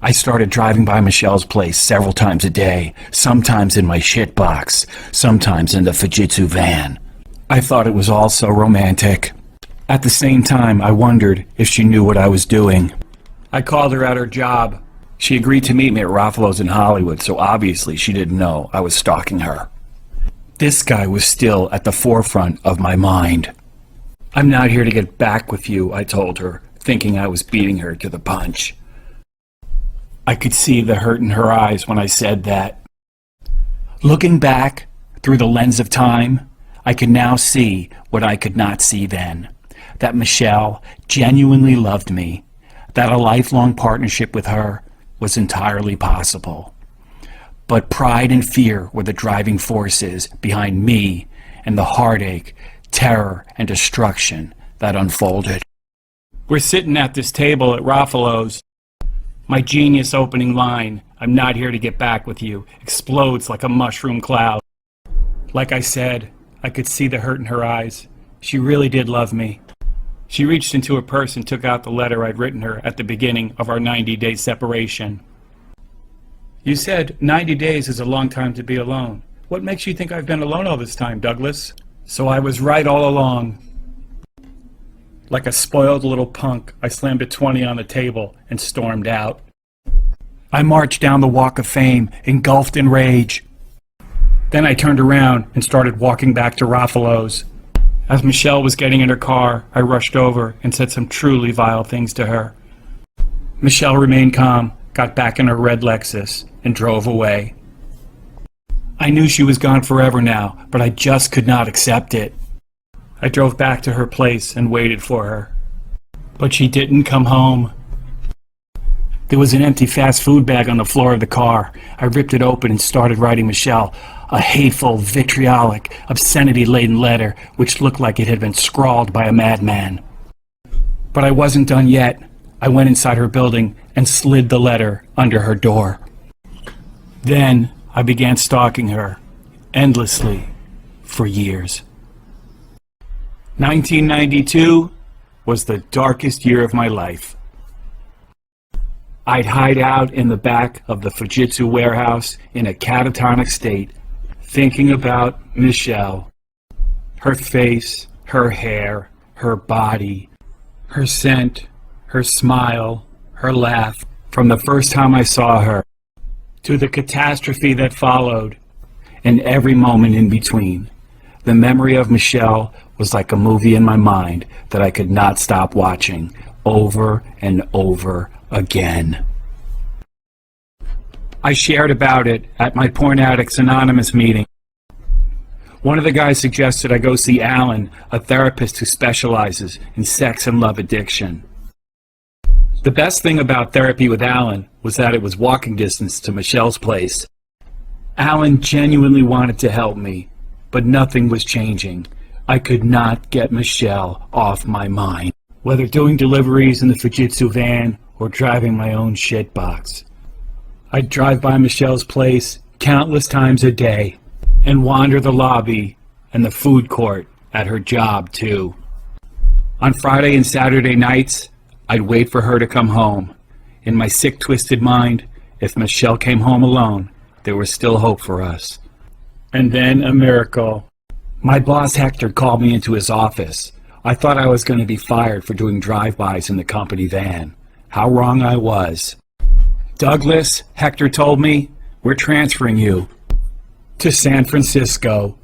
I started driving by Michelle's place several times a day, sometimes in my shitbox, sometimes in the Fujitsu van. I thought it was all so romantic. At the same time, I wondered if she knew what I was doing. I called her at her job. She agreed to meet me at Raffalo's in Hollywood, so obviously she didn't know I was stalking her. This guy was still at the forefront of my mind. I'm not here to get back with you, I told her, thinking I was beating her to the punch. I could see the hurt in her eyes when I said that. Looking back through the lens of time, I can now see what I could not see then. That Michelle genuinely loved me, that a lifelong partnership with her was entirely possible. But pride and fear were the driving forces behind me and the heartache, terror, and destruction that unfolded. We're sitting at this table at Raffalo's. My genius opening line, "I'm not here to get back with you," explodes like a mushroom cloud. Like I said, I could see the hurt in her eyes. She really did love me. She reached into her purse and took out the letter I'd written her at the beginning of our 90-day separation. "You said 90 days is a long time to be alone. What makes you think I've been alone all this time, Douglas?" So I was right all along. Like a spoiled little punk, I slammed a 20 on the table and stormed out. I marched down the Walk of Fame, engulfed in rage. Then I turned around and started walking back to Raffalo's. As Michelle was getting in her car, I rushed over and said some truly vile things to her. Michelle remained calm, got back in her red Lexus, and drove away. I knew she was gone forever now, but I just could not accept it. I drove back to her place and waited for her. But she didn't come home. There was an empty fast food bag on the floor of the car. I ripped it open and started writing Michelle a hateful, vitriolic, obscenity-laden letter which looked like it had been scrawled by a madman. But I wasn't done yet. I went inside her building and slid the letter under her door. Then I began stalking her, endlessly, for years. 1992 was the darkest year of my life. I'd hide out in the back of the Fujitsu warehouse in a catatonic state, thinking about Michelle, her face, her hair, her body, her scent, her smile, her laugh, from the first time I saw her, to the catastrophe that followed, and every moment in between. The memory of Michelle was like a movie in my mind that I could not stop watching over and over again. I shared about it at my Porn Addicts Anonymous meeting. One of the guys suggested I go see Alan, a therapist who specializes in sex and love addiction. The best thing about therapy with Alan was that it was walking distance to Michelle's place. Alan genuinely wanted to help me, but nothing was changing. I could not get Michelle off my mind, whether doing deliveries in the Fujitsu van or driving my own shitbox. I'd drive by Michelle's place countless times a day and wander the lobby and the food court at her job too. On Friday and Saturday nights, I'd wait for her to come home. In my sick, twisted mind, if Michelle came home alone, there was still hope for us. And then a miracle. My boss Hector called me into his office. I thought I was going to be fired for doing drive-bys in the company van. How wrong I was. "Douglas," Hector told me, "we're transferring you to San Francisco."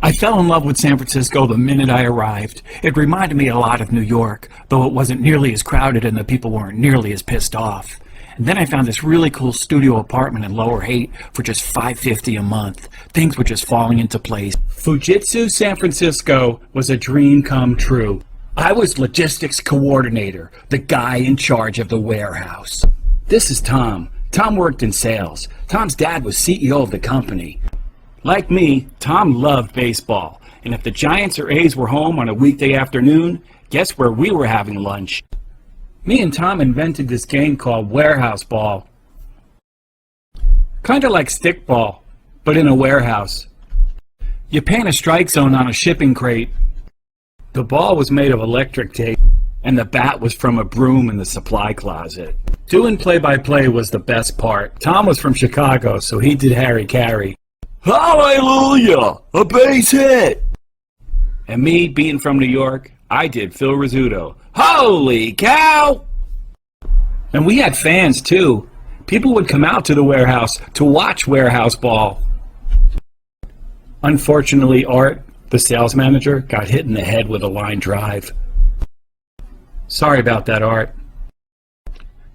I fell in love with San Francisco the minute I arrived. It reminded me a lot of New York, though it wasn't nearly as crowded and the people weren't nearly as pissed off. And then I found this really cool studio apartment in Lower Haight for just $550 a month. Things were just falling into place. Fujitsu San Francisco was a dream come true. I was logistics coordinator, the guy in charge of the warehouse. This is Tom. Tom worked in sales. Tom's dad was CEO of the company. Like me, Tom loved baseball. And if the Giants or A's were home on a weekday afternoon, guess where we were having lunch? Me and Tom invented this game called warehouse ball. Kinda like stickball, but in a warehouse. You paint a strike zone on a shipping crate. The ball was made of electric tape, and the bat was from a broom in the supply closet. Doing play-by-play was the best part. Tom was from Chicago, so he did Harry Carey. Hallelujah! A base hit! And me, being from New York, I did Phil Rizzuto. Holy cow! And we had fans too. People would come out to the warehouse to watch warehouse ball. Unfortunately, Art, The sales manager got hit in the head with a line drive. Sorry about that, Art.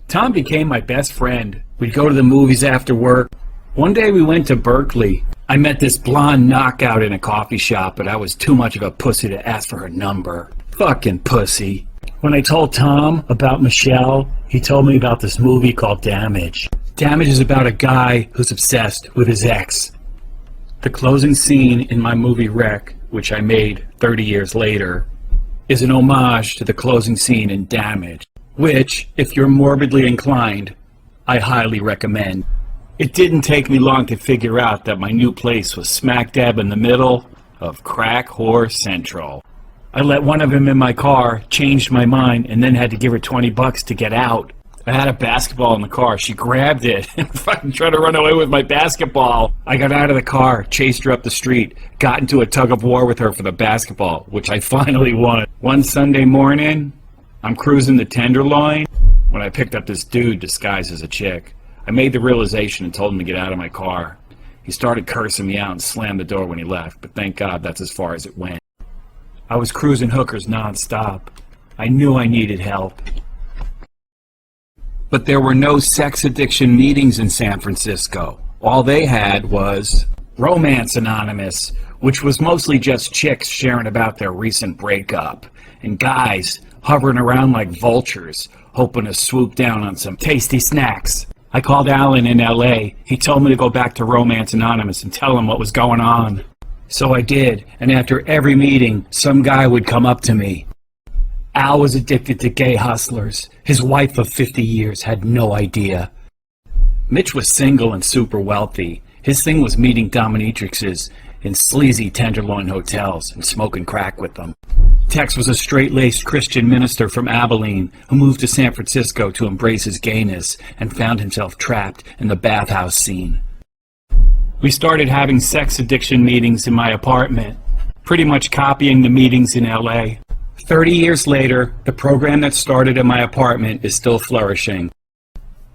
Tom became my best friend. We'd go to the movies after work. One day we went to Berkeley. I met this blonde knockout in a coffee shop, but I was too much of a pussy to ask for her number. Fucking pussy. When I told Tom about Michelle, he told me about this movie called Damage. Damage is about a guy who's obsessed with his ex. The closing scene in my movie Wreck, which I made 30 years later, is an homage to the closing scene in Damage, which, if you're morbidly inclined, I highly recommend. It didn't take me long to figure out that my new place was smack dab in the middle of Crack Whore Central. I let one of them in my car, changed my mind, and then had to give her $20 to get out. I had a basketball in the car. She grabbed it and fucking tried to run away with my basketball. I got out of the car, chased her up the street, got into a tug of war with her for the basketball, which I finally won. One Sunday morning, I'm cruising the Tenderloin when I picked up this dude disguised as a chick. I made the realization and told him to get out of my car. He started cursing me out and slammed the door when he left, but thank God that's as far as it went. I was cruising hookers nonstop. I knew I needed help. But there were no sex addiction meetings in San Francisco. All they had was Romance Anonymous, which was mostly just chicks sharing about their recent breakup, and guys hovering around like vultures, hoping to swoop down on some tasty snacks. I called Alan in LA. He told me to go back to Romance Anonymous and tell him what was going on. So I did, and after every meeting, some guy would come up to me. Al was addicted to gay hustlers. His wife of 50 years had no idea. Mitch was single and super wealthy. His thing was meeting dominatrixes in sleazy Tenderloin hotels and smoking crack with them. Tex was a straight-laced Christian minister from Abilene who moved to San Francisco to embrace his gayness and found himself trapped in the bathhouse scene. We started having sex addiction meetings in my apartment, pretty much copying the meetings in LA. 30 years later, the program that started in my apartment is still flourishing.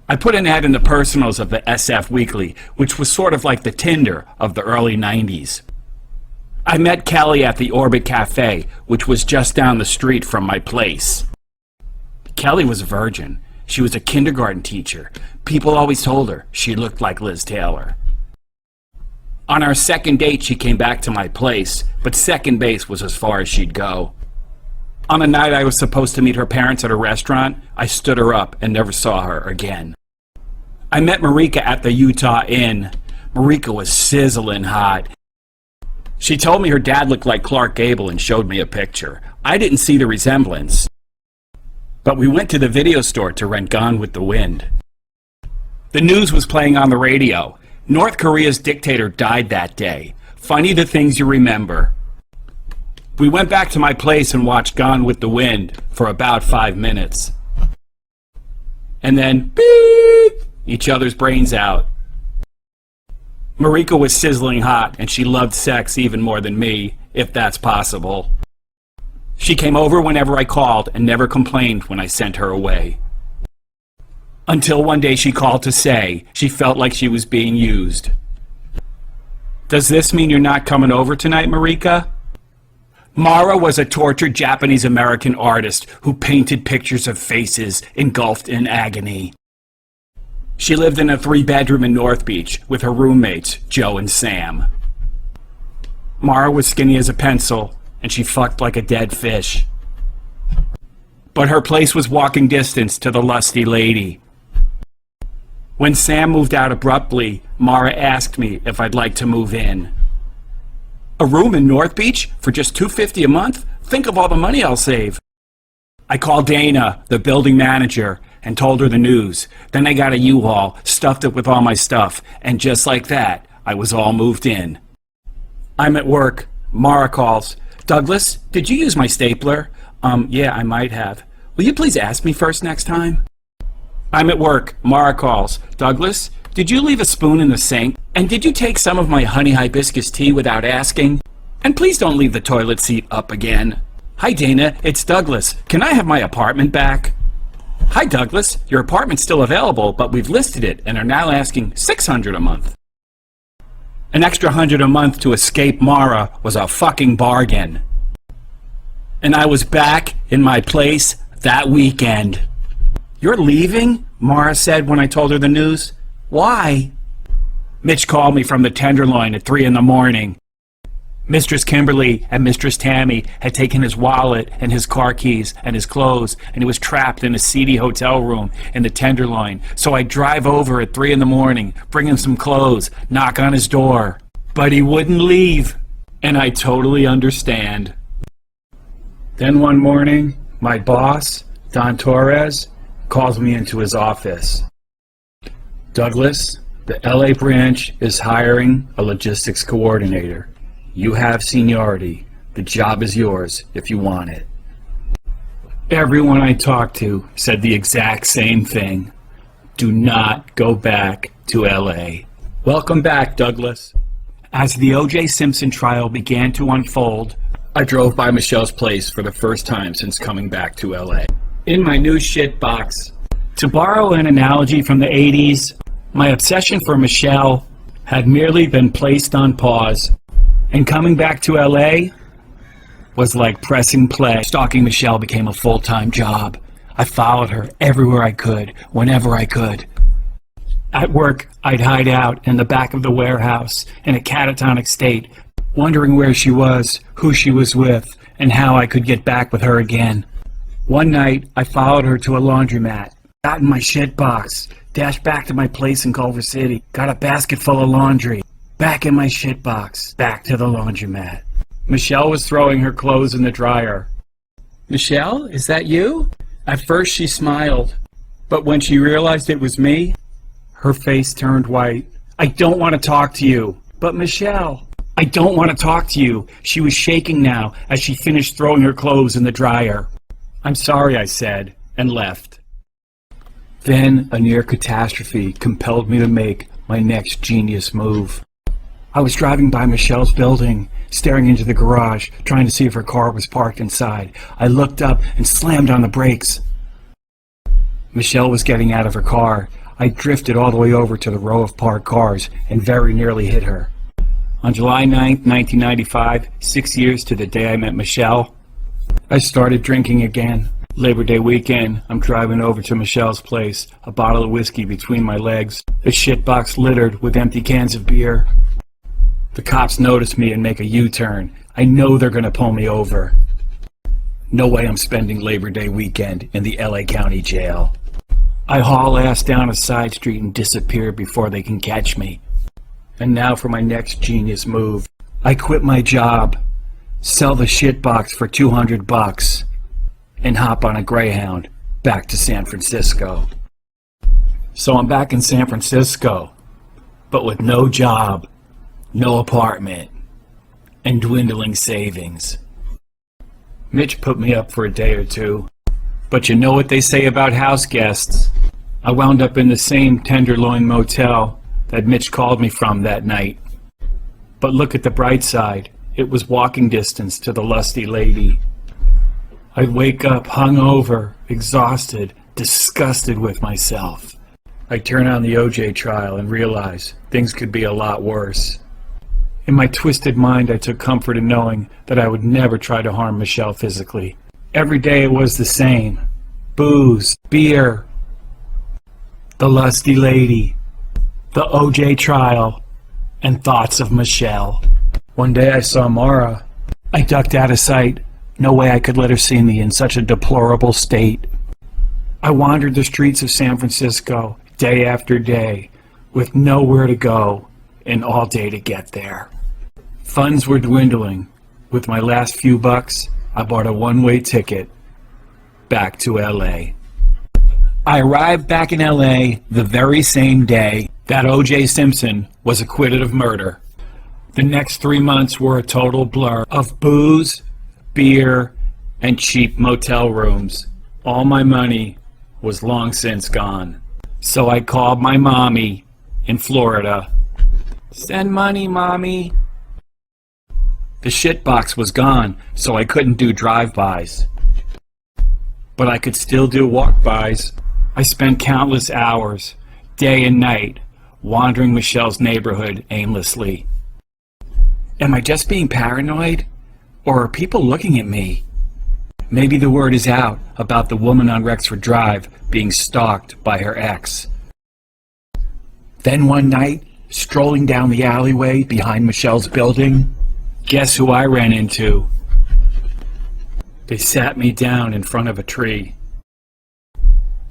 I put an ad in the personals of the SF Weekly, which was sort of like the Tinder of the early 90s. I met Kelly at the Orbit Cafe, which was just down the street from my place. Kelly was a virgin. She was a kindergarten teacher. People always told her she looked like Liz Taylor. On our second date, she came back to my place, but second base was as far as she'd go. On a night I was supposed to meet her parents at a restaurant, I stood her up and never saw her again. I met Marika at the Utah Inn. Marika was sizzling hot. She told me her dad looked like Clark Gable and showed me a picture. I didn't see the resemblance. But we went to the video store to rent Gone with the Wind. The news was playing on the radio. North Korea's dictator died that day. Funny the things you remember. We went back to my place and watched Gone with the Wind for about 5 minutes. And then, beep, each other's brains out. Marika was sizzling hot, and she loved sex even more than me, if that's possible. She came over whenever I called and never complained when I sent her away. Until one day she called to say she felt like she was being used. Does this mean you're not coming over tonight, Marika? Mara was a tortured Japanese-American artist who painted pictures of faces engulfed in agony. She lived in a 3-bedroom in North Beach with her roommates, Joe and Sam. Mara was skinny as a pencil, and she fucked like a dead fish. But her place was walking distance to the lusty lady. When Sam moved out abruptly, Mara asked me if I'd like to move in. A room in North Beach for just $250 a month? Think of all the money I'll save. I called Dana, the building manager, and told her the news. Then I got a U-Haul, stuffed it with all my stuff, and just like that, I was all moved in. I'm at work. Mara calls. Douglas, did you use my stapler? Yeah, I might have. Will you please ask me first next time? I'm at work. Mara calls. Douglas, did you leave a spoon in the sink? And did you take some of my honey hibiscus tea without asking? And please don't leave the toilet seat up again. Hi Dana, it's Douglas. Can I have my apartment back? Hi Douglas, your apartment's still available, but we've listed it and are now asking $600 a month. An extra $100 a month to escape Mara was a fucking bargain. And I was back in my place that weekend. "You're leaving?" Mara said when I told her the news. "Why?" Mitch called me from the Tenderloin at 3 in the morning. Mistress Kimberly and Mistress Tammy had taken his wallet and his car keys and his clothes, and he was trapped in a seedy hotel room in the Tenderloin. So I drive over at 3 in the morning, bring him some clothes, knock on his door. But he wouldn't leave, and I totally understand. Then one morning, my boss, Don Torres, calls me into his office. "Douglas, the LA branch is hiring a logistics coordinator. You have seniority. The job is yours if you want it." Everyone I talked to said the exact same thing. Do not go back to LA. Welcome back, Douglas. As the O.J. Simpson trial began to unfold, I drove by Michelle's place for the first time since coming back to LA. In my new shit box. To borrow an analogy from the 80s, my obsession for Michelle had merely been placed on pause. And coming back to LA was like pressing play. Stalking Michelle became a full-time job. I followed her everywhere I could, whenever I could. At work, I'd hide out in the back of the warehouse in a catatonic state, wondering where she was, who she was with, and how I could get back with her again. One night, I followed her to a laundromat, got in my shit box, dashed back to my place in Culver City, got a basket full of laundry. Back in my shit box, back to the laundromat. Michelle was throwing her clothes in the dryer. "Michelle, is that you?" At first she smiled, but when she realized it was me, her face turned white. "I don't want to talk to you." "But Michelle, I don't want to talk to you." She was shaking now as she finished throwing her clothes in the dryer. "I'm sorry," I said, and left. Then a near catastrophe compelled me to make my next genius move. I was driving by Michelle's building, staring into the garage, trying to see if her car was parked inside. I looked up and slammed on the brakes. Michelle was getting out of her car. I drifted all the way over to the row of parked cars and very nearly hit her. On July 9th, 1995, 6 years to the day I met Michelle, I started drinking again. Labor Day weekend, I'm driving over to Michelle's place, a bottle of whiskey between my legs, a shitbox littered with empty cans of beer. The cops notice me and make a U-turn. I know they're going to pull me over. No way I'm spending Labor Day weekend in the LA County Jail. I haul ass down a side street and disappear before they can catch me. And now for my next genius move. I quit my job, sell the shitbox for $200, and hop on a Greyhound back to San Francisco. So I'm back in San Francisco, but with no job, no apartment, and dwindling savings. Mitch put me up for a day or two, but you know what they say about house guests. I wound up in the same Tenderloin motel that Mitch called me from that night. But look at the bright side. It was walking distance to the lusty lady. I'd wake up hungover, exhausted, disgusted with myself. I'd turn on the OJ trial and realize things could be a lot worse. In my twisted mind, I took comfort in knowing that I would never try to harm Michelle physically. Every day it was the same. Booze, beer, the lusty lady, the OJ trial, and thoughts of Michelle. One day I saw Mara. I ducked out of sight. No way I could let her see me in such a deplorable state. I wandered the streets of San Francisco day after day with nowhere to go and all day to get there. Funds were dwindling. With my last few bucks, I bought a one-way ticket back to LA. I arrived back in LA the very same day that O.J. Simpson was acquitted of murder. The next 3 months were a total blur of booze, beer, and cheap motel rooms. All my money was long since gone. So I called my mommy in Florida. "Send money, Mommy." The shitbox was gone, so I couldn't do drive-bys. But I could still do walk-bys. I spent countless hours, day and night, wandering Michelle's neighborhood aimlessly. Am I just being paranoid? Or are people looking at me? Maybe the word is out about the woman on Rexford Drive being stalked by her ex. Then one night, strolling down the alleyway behind Michelle's building, guess who I ran into? They sat me down in front of a tree.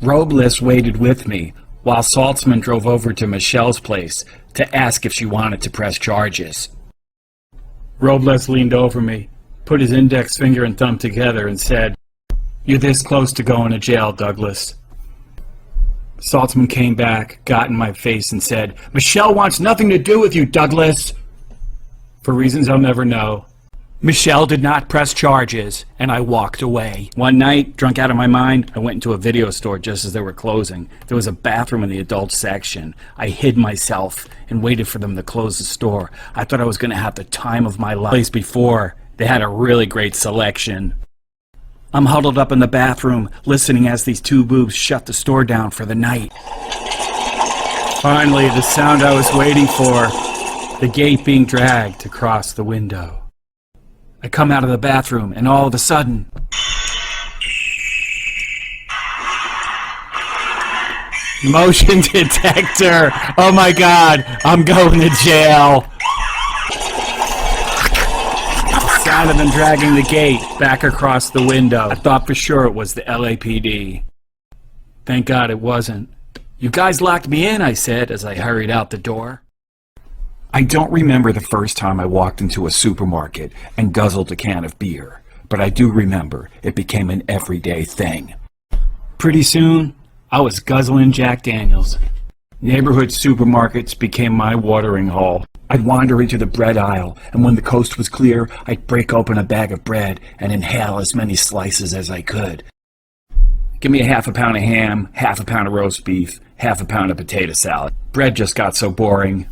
Robles waited with me while Saltzman drove over to Michelle's place to ask if she wanted to press charges. Robles leaned over me, put his index finger and thumb together and said, "You're this close to going to jail, Douglas." Saltzman came back, got in my face and said, "Michelle wants nothing to do with you, Douglas." For reasons I'll never know, Michelle did not press charges, and I walked away. One night, drunk out of my mind, I went into a video store just as they were closing. There was a bathroom in the adult section. I hid myself and waited for them to close the store. I thought I was going to have the time of my life. Before, they had a really great selection. I'm huddled up in the bathroom, listening as these two boobs shut the store down for the night. Finally, the sound I was waiting for, the gate being dragged across the window. I come out of the bathroom, and all of a sudden, motion detector! Oh my God, I'm going to jail! The sound of them dragging the gate back across the window. I thought for sure it was the LAPD. Thank God it wasn't. "You guys locked me in," I said as I hurried out the door. I don't remember the first time I walked into a supermarket and guzzled a can of beer, but I do remember it became an everyday thing. Pretty soon, I was guzzling Jack Daniels. Neighborhood supermarkets became my watering hole. I'd wander into the bread aisle, and when the coast was clear, I'd break open a bag of bread and inhale as many slices as I could. Give me a half a pound of ham, half a pound of roast beef, half a pound of potato salad. Bread just got so boring.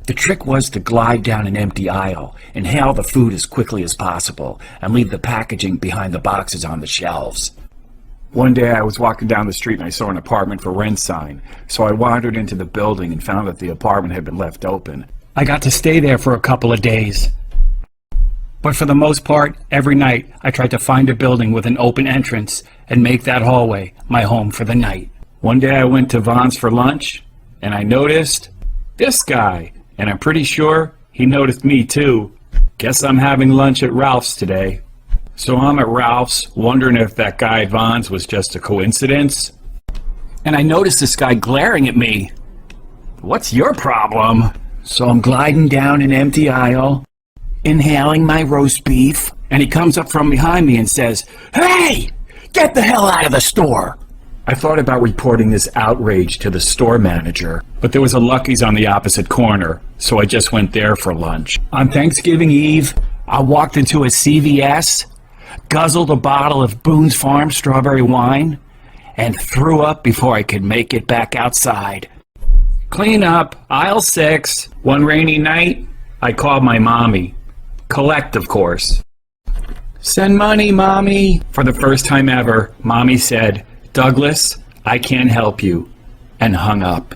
The trick was to glide down an empty aisle, inhale the food as quickly as possible, and leave the packaging behind the boxes on the shelves. One day I was walking down the street and I saw an apartment for rent sign, so I wandered into the building and found that the apartment had been left open. I got to stay there for a couple of days. But for the most part, every night I tried to find a building with an open entrance and make that hallway my home for the night. One day I went to Vaughn's for lunch, and I noticed this guy. And I'm pretty sure he noticed me too. Guess I'm having lunch at Ralph's today. So I'm at Ralph's, wondering if that guy at Vaughn's was just a coincidence. And I noticed this guy glaring at me. What's your problem? So I'm gliding down an empty aisle, inhaling my roast beef, and he comes up from behind me and says, "Hey, get the hell out of the store." I thought about reporting this outrage to the store manager, but there was a Lucky's on the opposite corner, so I just went there for lunch. On Thanksgiving Eve, I walked into a CVS, guzzled a bottle of Boone's Farm strawberry wine, and threw up before I could make it back outside. Clean up, aisle 6. One rainy night, I called my mommy. Collect, of course. "Send money, Mommy." For the first time ever, Mommy said, "Douglas, I can't help you," and hung up.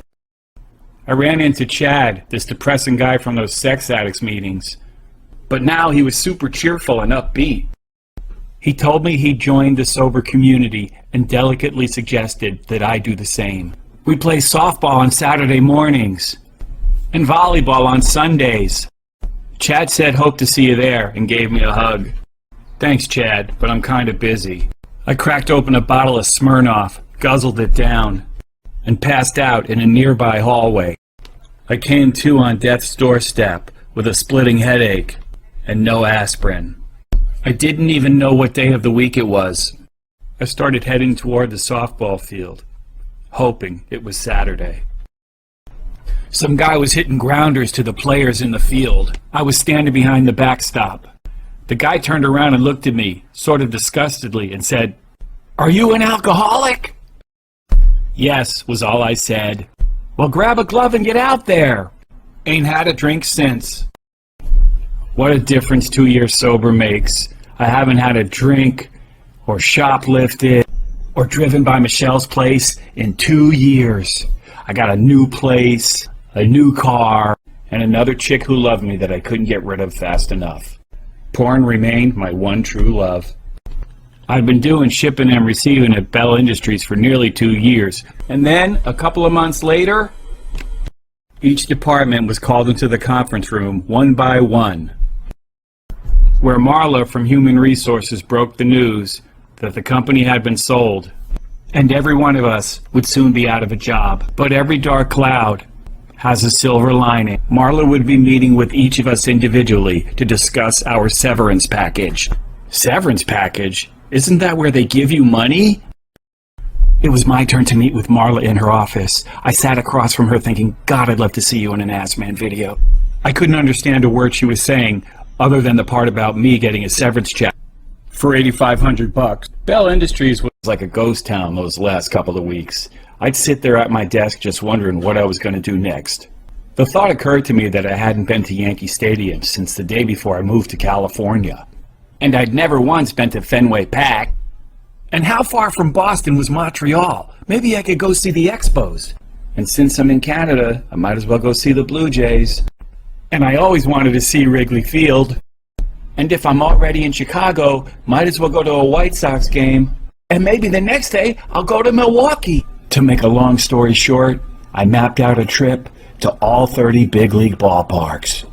I ran into Chad, this depressing guy from those sex addicts meetings. But now he was super cheerful and upbeat. He told me he'd joined the sober community and delicately suggested that I do the same. We play softball on Saturday mornings and volleyball on Sundays. Chad said hope to see you there and gave me a hug. Thanks, Chad, but I'm kind of busy. I cracked open a bottle of Smirnoff, guzzled it down, and passed out in a nearby hallway. I came to on death's doorstep with a splitting headache and no aspirin. I didn't even know what day of the week it was. I started heading toward the softball field, hoping it was Saturday. Some guy was hitting grounders to the players in the field. I was standing behind the backstop. The guy turned around and looked at me, sort of disgustedly, and said, "Are you an alcoholic?" "Yes," was all I said. "Well, grab a glove and get out there." Ain't had a drink since. What a difference 2 years sober makes. I haven't had a drink, or shoplifted, or driven by Michelle's place in 2 years. I got a new place, a new car, and another chick who loved me that I couldn't get rid of fast enough. Porn remained my one true love. I'd been doing shipping and receiving at Bell Industries for nearly 2 years, and then, a couple of months later, each department was called into the conference room one by one, where Marla from Human Resources broke the news that the company had been sold, and every one of us would soon be out of a job. But every dark cloud has a silver lining. Marla would be meeting with each of us individually to discuss our severance package. Severance package? Isn't that where they give you money? It was my turn to meet with Marla in her office. I sat across from her thinking, God, I'd love to see you in an Ass Man video. I couldn't understand a word she was saying other than the part about me getting a severance check for $8,500. Bell Industries was like a ghost town those last couple of weeks. I'd sit there at my desk just wondering what I was going to do next. The thought occurred to me that I hadn't been to Yankee Stadium since the day before I moved to California. And I'd never once been to Fenway Park. And how far from Boston was Montreal? Maybe I could go see the Expos. And since I'm in Canada, I might as well go see the Blue Jays. And I always wanted to see Wrigley Field. And if I'm already in Chicago, might as well go to a White Sox game. And maybe the next day, I'll go to Milwaukee. To make a long story short, I mapped out a trip to all 30 big league ballparks.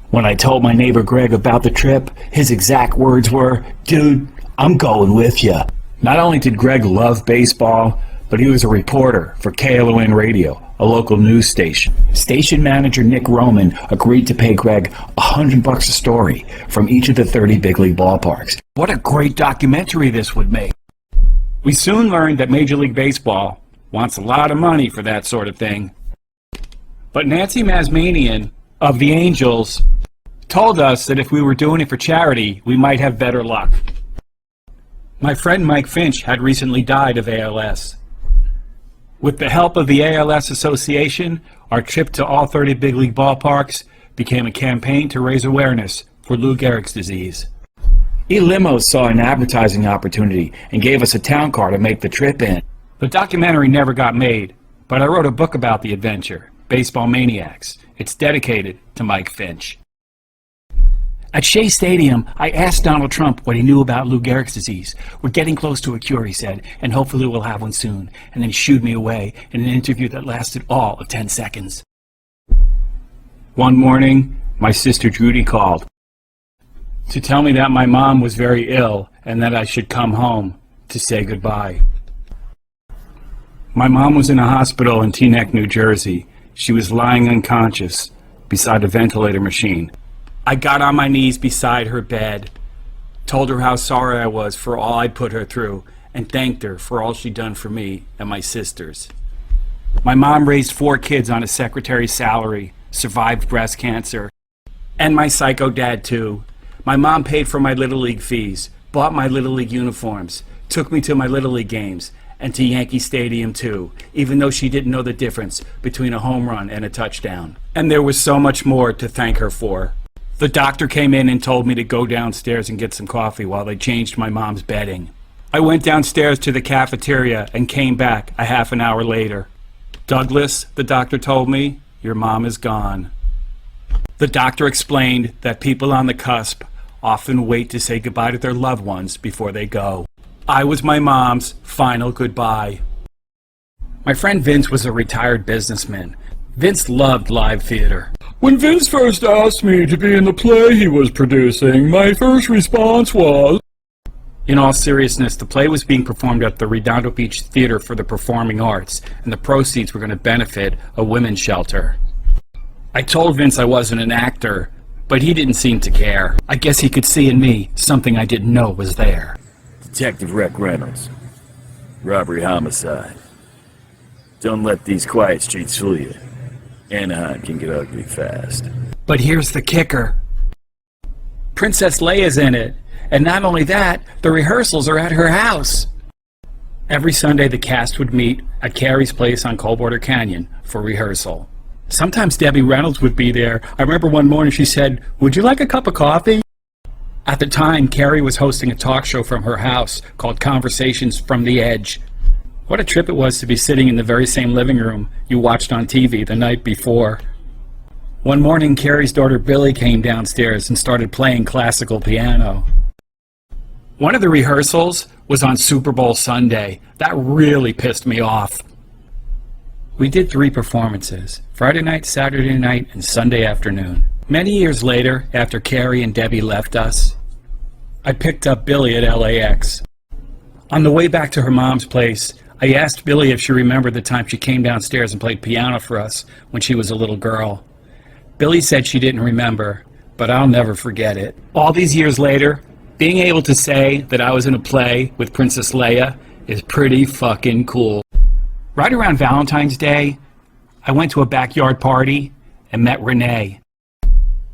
When I told my neighbor Greg about the trip, his exact words were, "Dude, I'm going with ya." Not only did Greg love baseball, but he was a reporter for KLON Radio, a local news station. Station manager Nick Roman agreed to pay Greg $100 a story from each of the 30 big league ballparks. What a great documentary this would make. We soon learned that Major League Baseball wants a lot of money for that sort of thing. But Nancy Mazmanian of the Angels told us that if we were doing it for charity, we might have better luck. My friend Mike Finch had recently died of ALS. With the help of the ALS Association, our trip to all 30 big league ballparks became a campaign to raise awareness for Lou Gehrig's disease. E-Limos saw an advertising opportunity and gave us a town car to make the trip in. The documentary never got made, but I wrote a book about the adventure, Baseball Maniacs. It's dedicated to Mike Finch. At Shea Stadium, I asked Donald Trump what he knew about Lou Gehrig's disease. We're getting close to a cure, he said, and hopefully we'll have one soon. And then he shooed me away in an interview that lasted all of 10 seconds. One morning, my sister Judy called to tell me that my mom was very ill and that I should come home to say goodbye. My mom was in a hospital in Teaneck, New Jersey. She was lying unconscious beside a ventilator machine. I got on my knees beside her bed, told her how sorry I was for all I'd put her through, and thanked her for all she'd done for me and my sisters. My mom raised 4 kids on a secretary's salary, survived breast cancer, and my psycho dad too. My mom paid for my Little League fees, bought my Little League uniforms, took me to my Little League games, and to Yankee Stadium too, even though she didn't know the difference between a home run and a touchdown. And there was so much more to thank her for. The doctor came in and told me to go downstairs and get some coffee while they changed my mom's bedding. I went downstairs to the cafeteria and came back a half an hour later. "Douglas," the doctor told me, "your mom is gone." The doctor explained that people on the cusp often wait to say goodbye to their loved ones before they go. I was my mom's final goodbye. My friend Vince was a retired businessman. Vince loved live theater. "When Vince first asked me to be in the play he was producing, my first response was..." In all seriousness, the play was being performed at the Redondo Beach Theater for the Performing Arts, and the proceeds were going to benefit a women's shelter. I told Vince I wasn't an actor, but he didn't seem to care. I guess he could see in me something I didn't know was there. Detective Rick Reynolds. Robbery homicide. Don't let these quiet streets fool you. Anaheim can get ugly fast. But here's the kicker. Princess Leia's in it. And not only that, the rehearsals are at her house. Every Sunday the cast would meet at Carrie's place on Coldwater Canyon for rehearsal. Sometimes Debbie Reynolds would be there. I remember one morning she said, "Would you like a cup of coffee?" At the time, Carrie was hosting a talk show from her house called Conversations from the Edge. What a trip it was to be sitting in the very same living room you watched on TV the night before. One morning, Carrie's daughter Billy came downstairs and started playing classical piano. One of the rehearsals was on Super Bowl Sunday. That really pissed me off. We did 3 performances, Friday night, Saturday night, and Sunday afternoon. Many years later, after Carrie and Debbie left us, I picked up Billy at LAX. On the way back to her mom's place, I asked Billy if she remembered the time she came downstairs and played piano for us when she was a little girl. Billy said she didn't remember, but I'll never forget it. All these years later, being able to say that I was in a play with Princess Leia is pretty fucking cool. Right around Valentine's Day, I went to a backyard party and met Renee.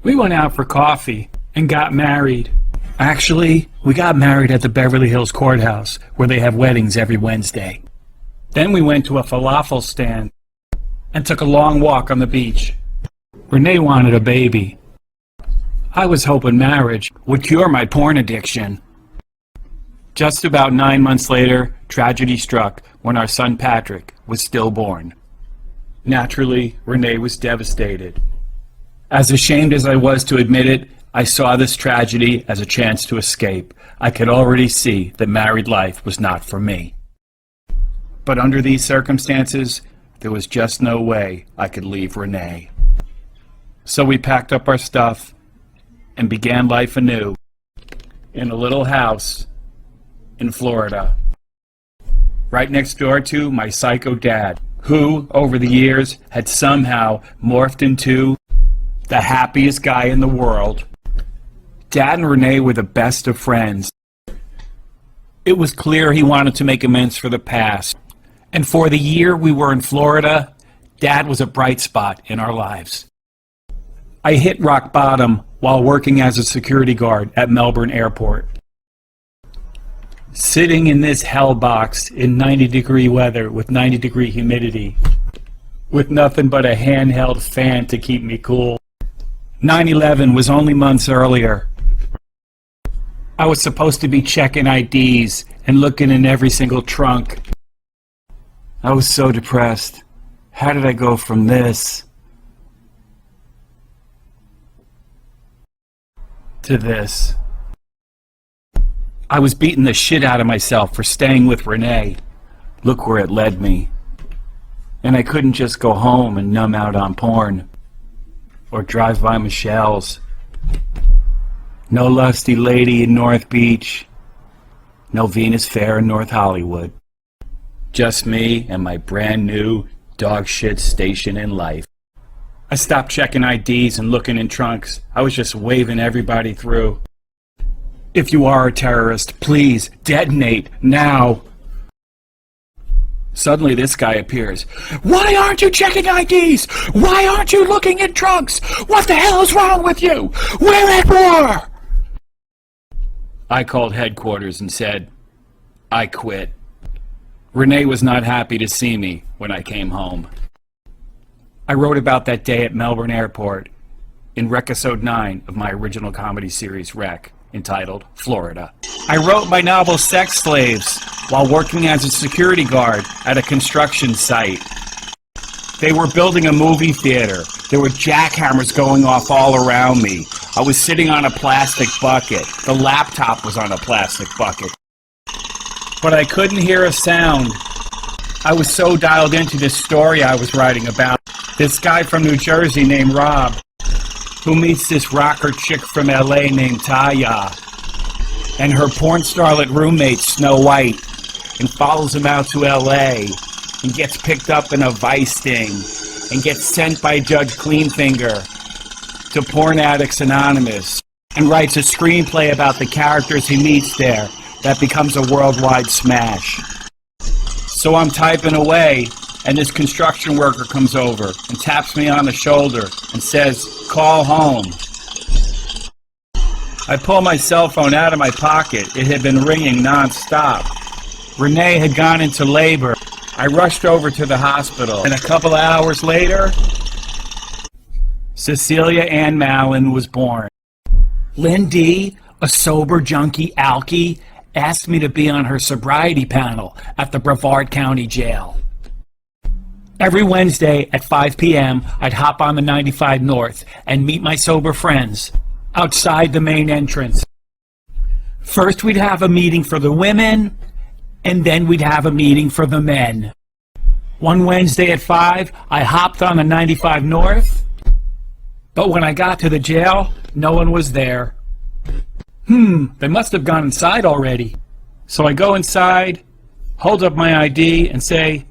We went out for coffee and got married. Actually, we got married at the Beverly Hills Courthouse, where they have weddings every Wednesday. Then we went to a falafel stand and took a long walk on the beach. Renee wanted a baby. I was hoping marriage would cure my porn addiction. Just about 9 months later, tragedy struck when our son Patrick was stillborn. Naturally, Renee was devastated. As ashamed as I was to admit it, I saw this tragedy as a chance to escape. I could already see that married life was not for me. But under these circumstances, there was just no way I could leave Renee. So we packed up our stuff and began life anew in a little house in Florida, right next door to my psycho dad, who, over the years, had somehow morphed into the happiest guy in the world. Dad and Renee were the best of friends. It was clear he wanted to make amends for the past, and for the year we were in Florida, Dad was a bright spot in our lives. I hit rock bottom while working as a security guard at Melbourne Airport. Sitting in this hell box in 90-degree weather with 90-degree humidity, with nothing but a handheld fan to keep me cool. 9/11 was only months earlier. I was supposed to be checking IDs and looking in every single trunk. I was so depressed. How did I go from this to this? I was beating the shit out of myself for staying with Renee. Look where it led me. And I couldn't just go home and numb out on porn, or drive by Michelle's. No lusty lady in North Beach. No Venus Fair in North Hollywood. Just me and my brand new dog shit station in life. I stopped checking IDs and looking in trunks. I was just waving everybody through. If you are a terrorist, please detonate now. Suddenly this guy appears. Why aren't you checking IDs? Why aren't you looking in trunks? What the hell is wrong with you? We're at war! I called headquarters and said, I quit. Renee was not happy to see me when I came home. I wrote about that day at Melbourne Airport in Recusode 9 of my original comedy series Rec, entitled Florida. I wrote my novel Sex Slaves while working as a security guard at a construction site. They were building a movie theater. There were jackhammers going off all around me. I was sitting on a plastic bucket. The laptop was on a plastic bucket. But I couldn't hear a sound. I was so dialed into this story I was writing about. This guy from New Jersey named Rob, who meets this rocker chick from LA named Taya, and her porn starlet roommate Snow White, and follows him out to LA, and gets picked up in a vice sting, and gets sent by Judge Cleanfinger to Porn Addicts Anonymous, and writes a screenplay about the characters he meets there that becomes a worldwide smash. So I'm typing away, and this construction worker comes over and taps me on the shoulder and says, call home. I pull my cell phone out of my pocket. It had been ringing non-stop. Renee had gone into labor. I rushed over to the hospital, and a couple of hours later, Cecilia Ann Mallon was born. Lindy, a sober junkie alkie, asked me to be on her sobriety panel at the Brevard County Jail. Every Wednesday at 5 p.m., I'd hop on the 95 North and meet my sober friends outside the main entrance. First, we'd have a meeting for the women, and then we'd have a meeting for the men. One Wednesday at 5, I hopped on the 95 North, but when I got to the jail, no one was there. They must have gone inside already. So I go inside, hold up my ID, and say,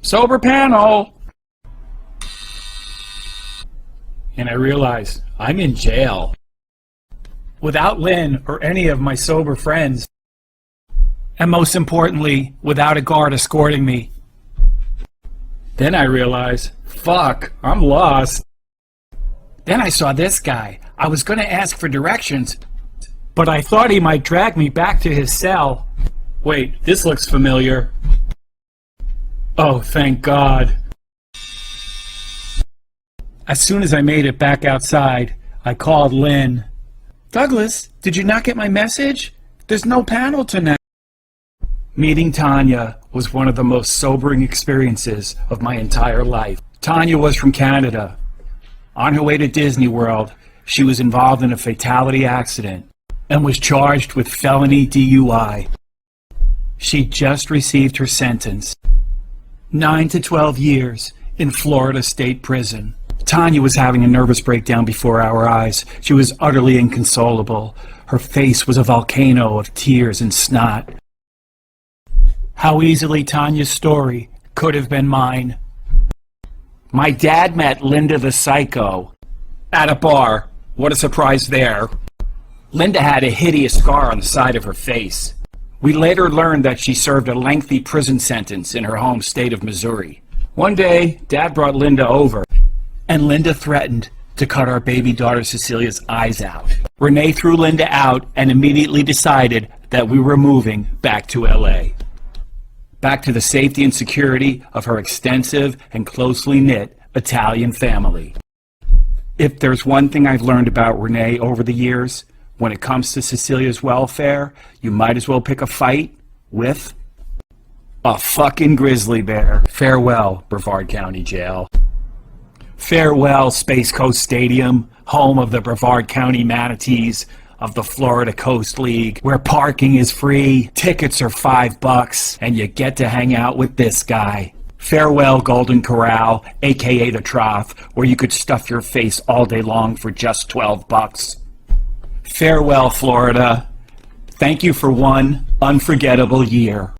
"Sober panel." And I realize I'm in jail. Without Lynn or any of my sober friends. And most importantly, without a guard escorting me. Then I realize, fuck, I'm lost. Then I saw this guy. I was going to ask for directions, but I thought he might drag me back to his cell. Wait, this looks familiar. Oh, thank God. As soon as I made it back outside, I called Lynn. "Douglas, did you not get my message? There's no panel tonight." Meeting Tanya was one of the most sobering experiences of my entire life. Tanya was from Canada. On her way to Disney World, she was involved in a fatality accident and was charged with felony DUI. She just received her sentence, 9 to 12 years in Florida State Prison. Tanya was having a nervous breakdown before our eyes. She was utterly inconsolable. Her face was a volcano of tears and snot. How easily Tanya's story could have been mine. My dad met Linda the Psycho at a bar. What a surprise there. Linda had a hideous scar on the side of her face. We later learned that she served a lengthy prison sentence in her home state of Missouri. One day, Dad brought Linda over, and Linda threatened to cut our baby daughter Cecilia's eyes out. Renee threw Linda out and immediately decided that we were moving back to LA. Back to the safety and security of her extensive and closely knit Italian family. If there's one thing I've learned about Renee over the years, when it comes to Cecilia's welfare, you might as well pick a fight with a fucking grizzly bear. Farewell, Brevard County Jail. Farewell, Space Coast Stadium, home of the Brevard County Manatees of the Florida Coast League, where parking is free, tickets are $5, and you get to hang out with this guy. Farewell, Golden Corral, aka the Trough, where you could stuff your face all day long for just $12. Farewell, Florida. Thank you for one unforgettable year.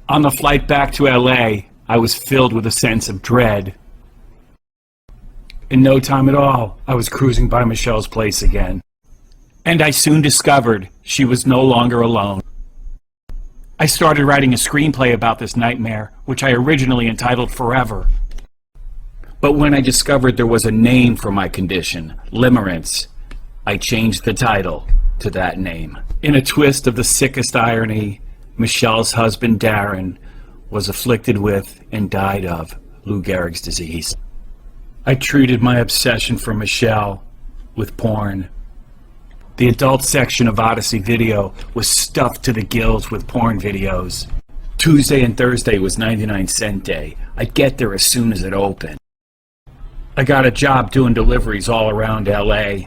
On the flight back to LA, I was filled with a sense of dread. In no time at all, I was cruising by Michelle's place again. And I soon discovered she was no longer alone. I started writing a screenplay about this nightmare, which I originally entitled Forever. But when I discovered there was a name for my condition, limerence, I changed the title to that name. In a twist of the sickest irony, Michelle's husband, Darren, was afflicted with and died of Lou Gehrig's disease. I treated my obsession for Michelle with porn. The adult section of Odyssey Video was stuffed to the gills with porn videos. Tuesday and Thursday was 99-cent day. I'd get there as soon as it opened. I got a job doing deliveries all around LA.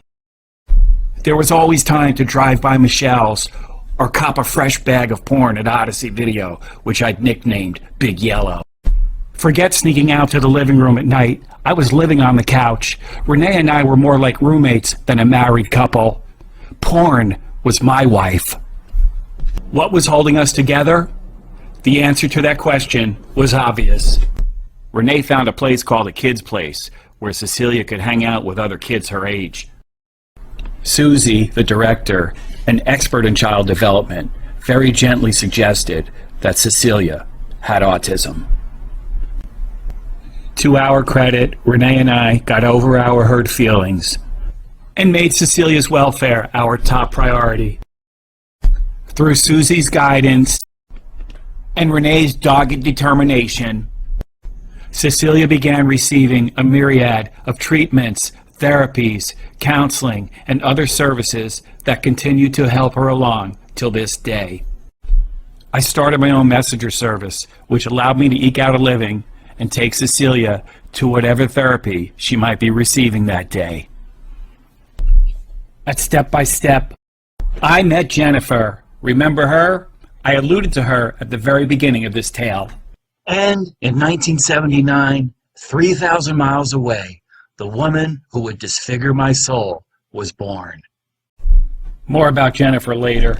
There was always time to drive by Michelle's or cop a fresh bag of porn at Odyssey Video, which I'd nicknamed Big Yellow. Forget sneaking out to the living room at night. I was living on the couch. Renee and I were more like roommates than a married couple. Porn was my wife. What was holding us together? The answer to that question was obvious. Renee found a place called a kid's place, where Cecilia could hang out with other kids her age. Susie, the director, an expert in child development, very gently suggested that Cecilia had autism. To our credit, Renee and I got over our hurt feelings and made Cecilia's welfare our top priority. Through Susie's guidance and Renee's dogged determination, Cecilia began receiving a myriad of treatments, therapies, counseling, and other services that continue to help her along till this day. I started my own messenger service, which allowed me to eke out a living and take Cecilia to whatever therapy she might be receiving that day. At Step by Step, I met Jennifer. Remember her? I alluded to her at the very beginning of this tale. And in 1979, 3,000 miles away, the woman who would disfigure my soul was born. More about Jennifer later.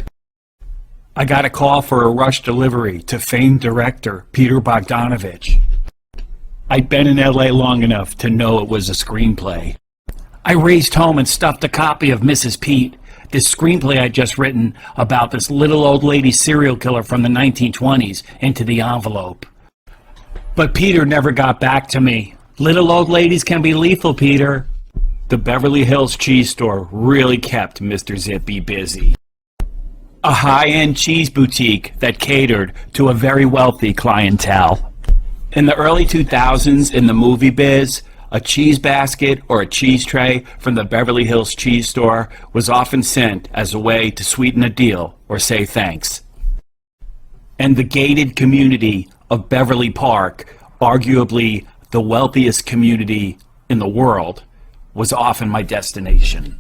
I got a call for a rush delivery to famed director Peter Bogdanovich. I'd been in LA long enough to know it was a screenplay. I raced home and stuffed a copy of Mrs. Pete, this screenplay I'd just written about this little old lady serial killer from the 1920s, into the envelope. But Peter never got back to me. Little old ladies can be lethal, Peter. The Beverly Hills cheese store really kept Mr. Zippy busy. A high-end cheese boutique that catered to a very wealthy clientele. In the early 2000s, in the movie biz, a cheese basket or a cheese tray from the Beverly Hills cheese store was often sent as a way to sweeten a deal or say thanks. And the gated community of Beverly Park, arguably the wealthiest community in the world, was often my destination.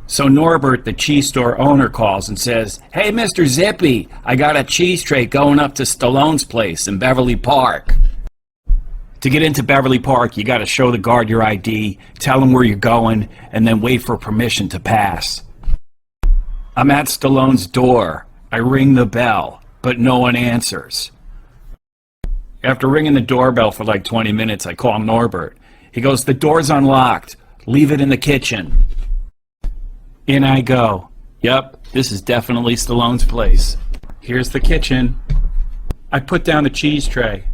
So Norbert, the cheese store owner, calls and says, "Hey, Mr. Zippy, I got a cheese tray going up to Stallone's place in Beverly Park." To get into Beverly Park, you got to show the guard your ID, tell him where you're going, and then wait for permission to pass. I'm at Stallone's door. I ring the bell, but no one answers. After ringing the doorbell for like 20 minutes, I call Norbert. He goes, "The door's unlocked. Leave it in the kitchen." In I go. Yep, this is definitely Stallone's place. Here's the kitchen. I put down the cheese tray.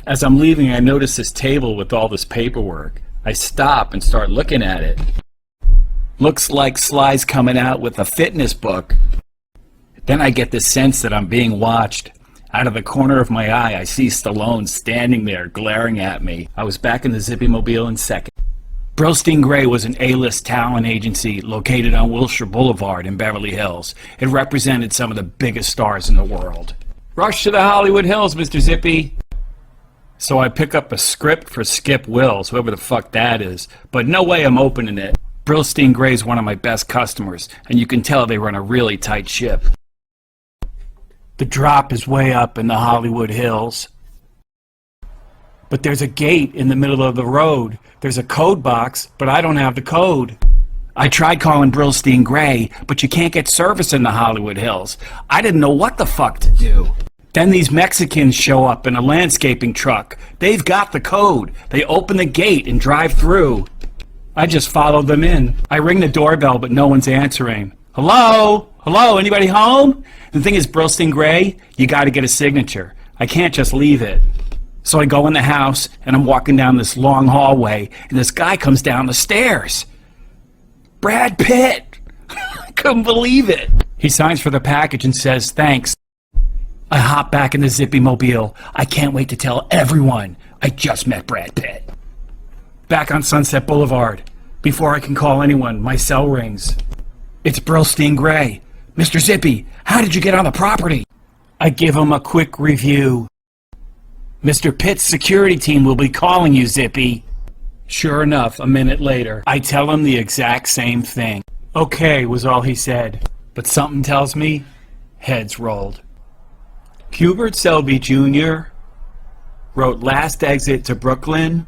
As I'm leaving, I notice this table with all this paperwork. I stop and start looking at it. Looks like Sly's coming out with a fitness book. Then I get the sense that I'm being watched. Out of the corner of my eye, I see Stallone standing there glaring at me. I was back in the Zippy Mobile in seconds. Brillstein Gray was an A-list talent agency located on Wilshire Boulevard in Beverly Hills. It represented some of the biggest stars in the world. "Rush to the Hollywood Hills, Mr. Zippy." So I pick up a script for Skip Wills, whoever the fuck that is, but no way I'm opening it. Brillstein Gray's one of my best customers, and you can tell they run a really tight ship. The drop is way up in the Hollywood Hills. But there's a gate in the middle of the road. There's a code box, but I don't have the code. I tried calling Brillstein Gray, but you can't get service in the Hollywood Hills. I didn't know what the fuck to do. Then these Mexicans show up in a landscaping truck. They've got the code. They open the gate and drive through. I just followed them in. I ring the doorbell, but no one's answering. Hello? Hello? Anybody home? The thing is, Brillstein Gray, you got to get a signature. I can't just leave it. So I go in the house, and I'm walking down this long hallway, and this guy comes down the stairs. Brad Pitt! I couldn't believe it. He signs for the package and says, "Thanks." I hop back in the Zippy Mobile. I can't wait to tell everyone I just met Brad Pitt. Back on Sunset Boulevard. Before I can call anyone, my cell rings. It's Brillstein Gray. "Mr. Zippy, how did you get on the property?" I give him a quick review. "Mr. Pitt's security team will be calling you, Zippy." Sure enough, a minute later, I tell him the exact same thing. "Okay," was all he said. But something tells me heads rolled. Hubert Selby Jr. wrote Last Exit to Brooklyn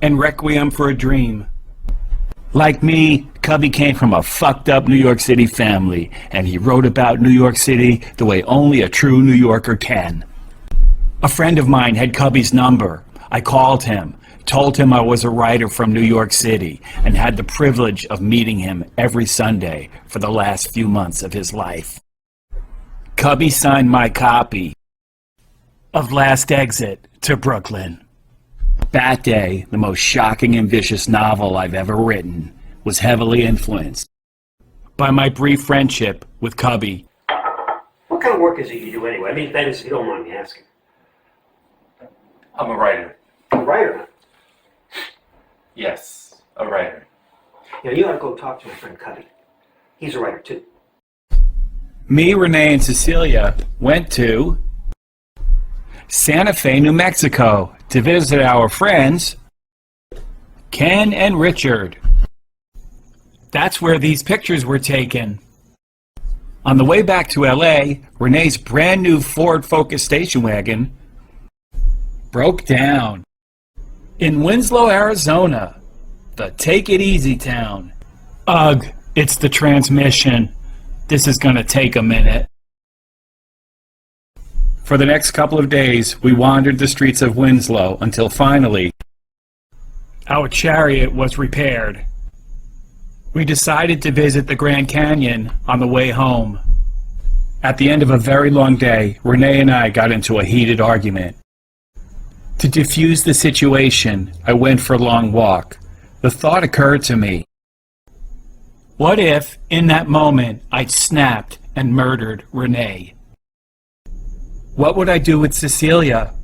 and Requiem for a Dream. Like me, Cubby came from a fucked up New York City family, and he wrote about New York City the way only a true New Yorker can. A friend of mine had Cubby's number. I called him, told him I was a writer from New York City, and had the privilege of meeting him every Sunday for the last few months of his life. Cubby signed my copy of Last Exit to Brooklyn. That day, the most shocking and vicious novel I've ever written was heavily influenced by my brief friendship with Cubby. What kind of work is it you do anyway? I mean, that is, if you don't mind me asking. I'm a writer. A writer, huh? Yes, a writer. You know, you ought to go talk to my friend Cubby. He's a writer, too. Me, Renee, and Cecilia went to Santa Fe, New Mexico to visit our friends Ken and Richard. That's where these pictures were taken. On the way back to LA, Renee's brand new Ford Focus station wagon broke down. In Winslow, Arizona, the take it easy town. Ugh, it's the transmission. This is gonna take a minute. For the next couple of days, we wandered the streets of Winslow until finally, our chariot was repaired. We decided to visit the Grand Canyon on the way home. At the end of a very long day, Renee and I got into a heated argument. To diffuse the situation, I went for a long walk. The thought occurred to me. What if, in that moment, I'd snapped and murdered Renee? What would I do with Cecilia?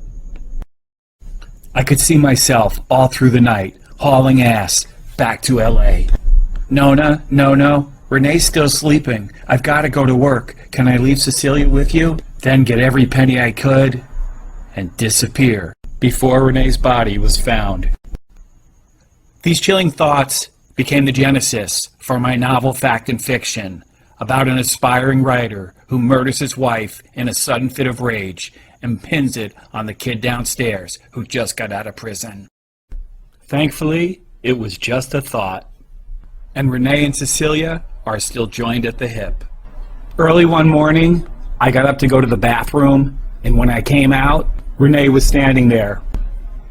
I could see myself all through the night, hauling ass back to LA. Nona, no, Renee's still sleeping. I've got to go to work. Can I leave Cecilia with you? Then get every penny I could and disappear before Renee's body was found. These chilling thoughts became the genesis for my novel Fact and Fiction about an aspiring writer who murders his wife in a sudden fit of rage and pins it on the kid downstairs who just got out of prison. Thankfully, it was just a thought, and Renee and Cecilia are still joined at the hip. Early one morning, I got up to go to the bathroom, and when I came out, Renee was standing there.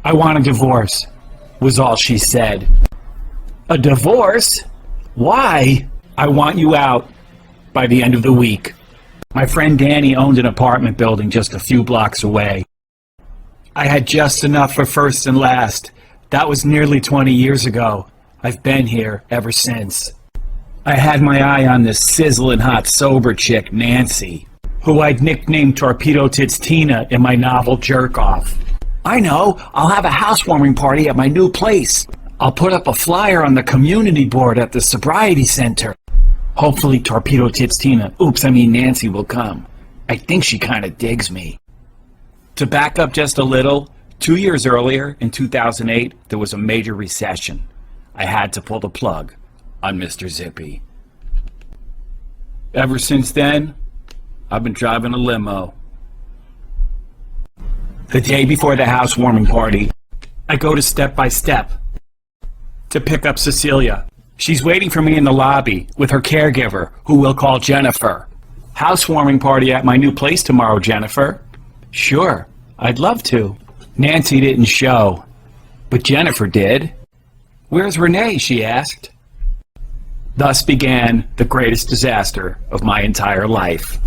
"I want a divorce," was all she said. "A divorce? Why?" "I want you out by the end of the week." My friend Danny owned an apartment building just a few blocks away. I had just enough for first and last. That was nearly 20 years ago. I've been here ever since. I had my eye on this sizzling hot sober chick, Nancy, who I'd nicknamed Torpedo Tits Tina in my novel Jerk Off. "I know, I'll have a housewarming party at my new place. I'll put up a flyer on the community board at the sobriety center. Hopefully Torpedo Tits Tina, Nancy will come. I think she kinda digs me." To back up just a little, 2 years earlier, in 2008, there was a major recession. I had to pull the plug on Mr. Zippy. Ever since then, I've been driving a limo. The day before the housewarming party, I go to Step by Step to pick up Cecilia. She's waiting for me in the lobby with her caregiver, who we'll call Jennifer. "Housewarming party at my new place tomorrow, Jennifer." "Sure, I'd love to." Nancy didn't show, but Jennifer did. "Where's Renee?" she asked. Thus began the greatest disaster of my entire life.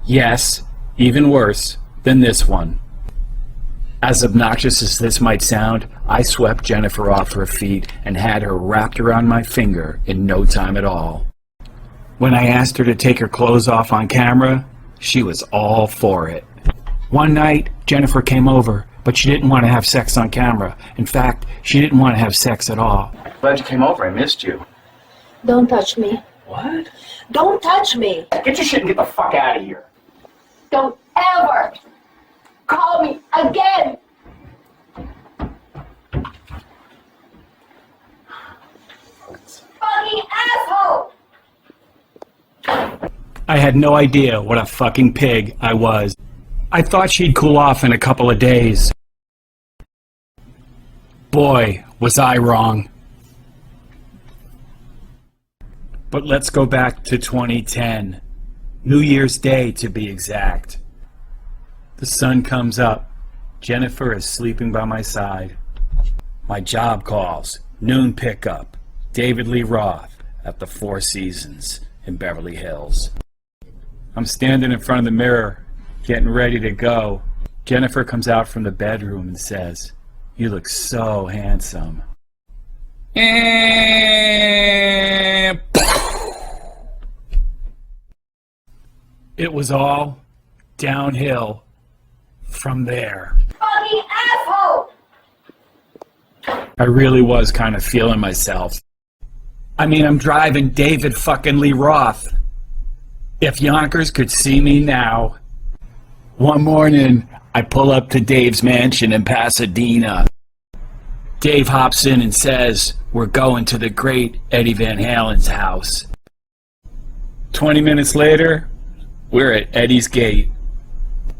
Yes, even worse than this one. As obnoxious as this might sound, I swept Jennifer off her feet and had her wrapped around my finger in no time at all. When I asked her to take her clothes off on camera, she was all for it. One night, Jennifer came over, but she didn't want to have sex on camera. In fact, she didn't want to have sex at all. Glad you came over. I missed you. Don't touch me. What? Don't touch me. Get your shit and get the fuck out of here. Don't ever call me again. Fucking asshole. I had no idea what a fucking pig I was. I thought she'd cool off in a couple of days. Boy, was I wrong. But let's go back to 2010. New Year's Day, to be exact. The sun comes up. Jennifer is sleeping by my side. My job calls. Noon pickup. David Lee Roth at the Four Seasons in Beverly Hills. I'm standing in front of the mirror, getting ready to go. Jennifer comes out from the bedroom and says, "You look so handsome." It was all downhill from there. Fucking asshole. I really was kind of feeling myself. I mean, I'm driving David fucking Lee Roth. If Yonkers could see me now. One morning, I pull up to Dave's mansion in Pasadena. Dave hops in and says, we're going to the great Eddie Van Halen's house. 20 minutes later, we're at Eddie's gate.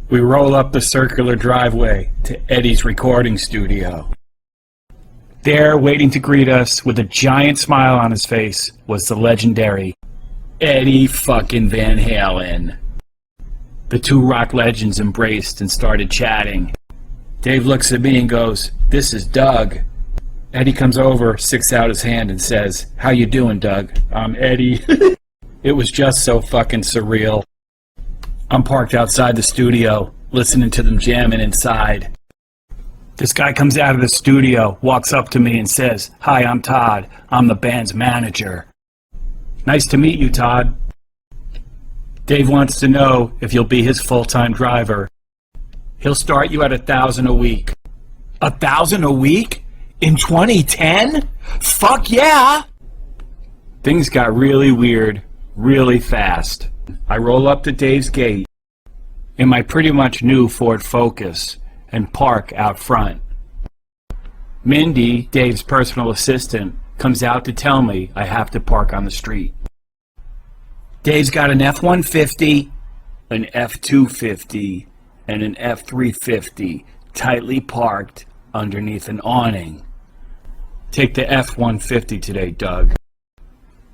We roll up the circular driveway to Eddie's recording studio. There, waiting to greet us with a giant smile on his face, was the legendary Eddie fucking Van Halen. The two rock legends embraced and started chatting. Dave looks at me and goes, this is Doug. Eddie comes over, sticks out his hand and says, how you doing, Doug? I'm Eddie. It was just so fucking surreal. I'm parked outside the studio, listening to them jamming inside. This guy comes out of the studio, walks up to me and says, hi, I'm Todd. I'm the band's manager. Nice to meet you, Todd. Dave wants to know if you'll be his full-time driver. He'll start you at $1,000 a week. $1,000 a week? In 2010? Fuck yeah! Things got really weird, really fast. I roll up to Dave's gate in my pretty much new Ford Focus and park out front. Mindy, Dave's personal assistant, comes out to tell me I have to park on the street. Dave's got an F-150, an F-250, and an F-350 tightly parked underneath an awning. Take the F-150 today, Doug.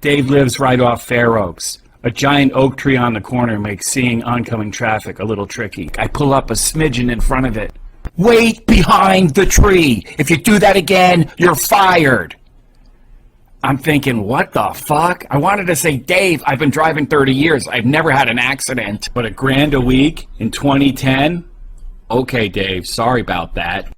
Dave lives right off Fair Oaks. A giant oak tree on the corner makes seeing oncoming traffic a little tricky. I pull up a smidgen in front of it. Wait behind the tree! If you do that again, you're fired! I'm thinking, what the fuck? I wanted to say, Dave, I've been driving 30 years. I've never had an accident. But $1,000 a week in 2010? Okay, Dave, sorry about that.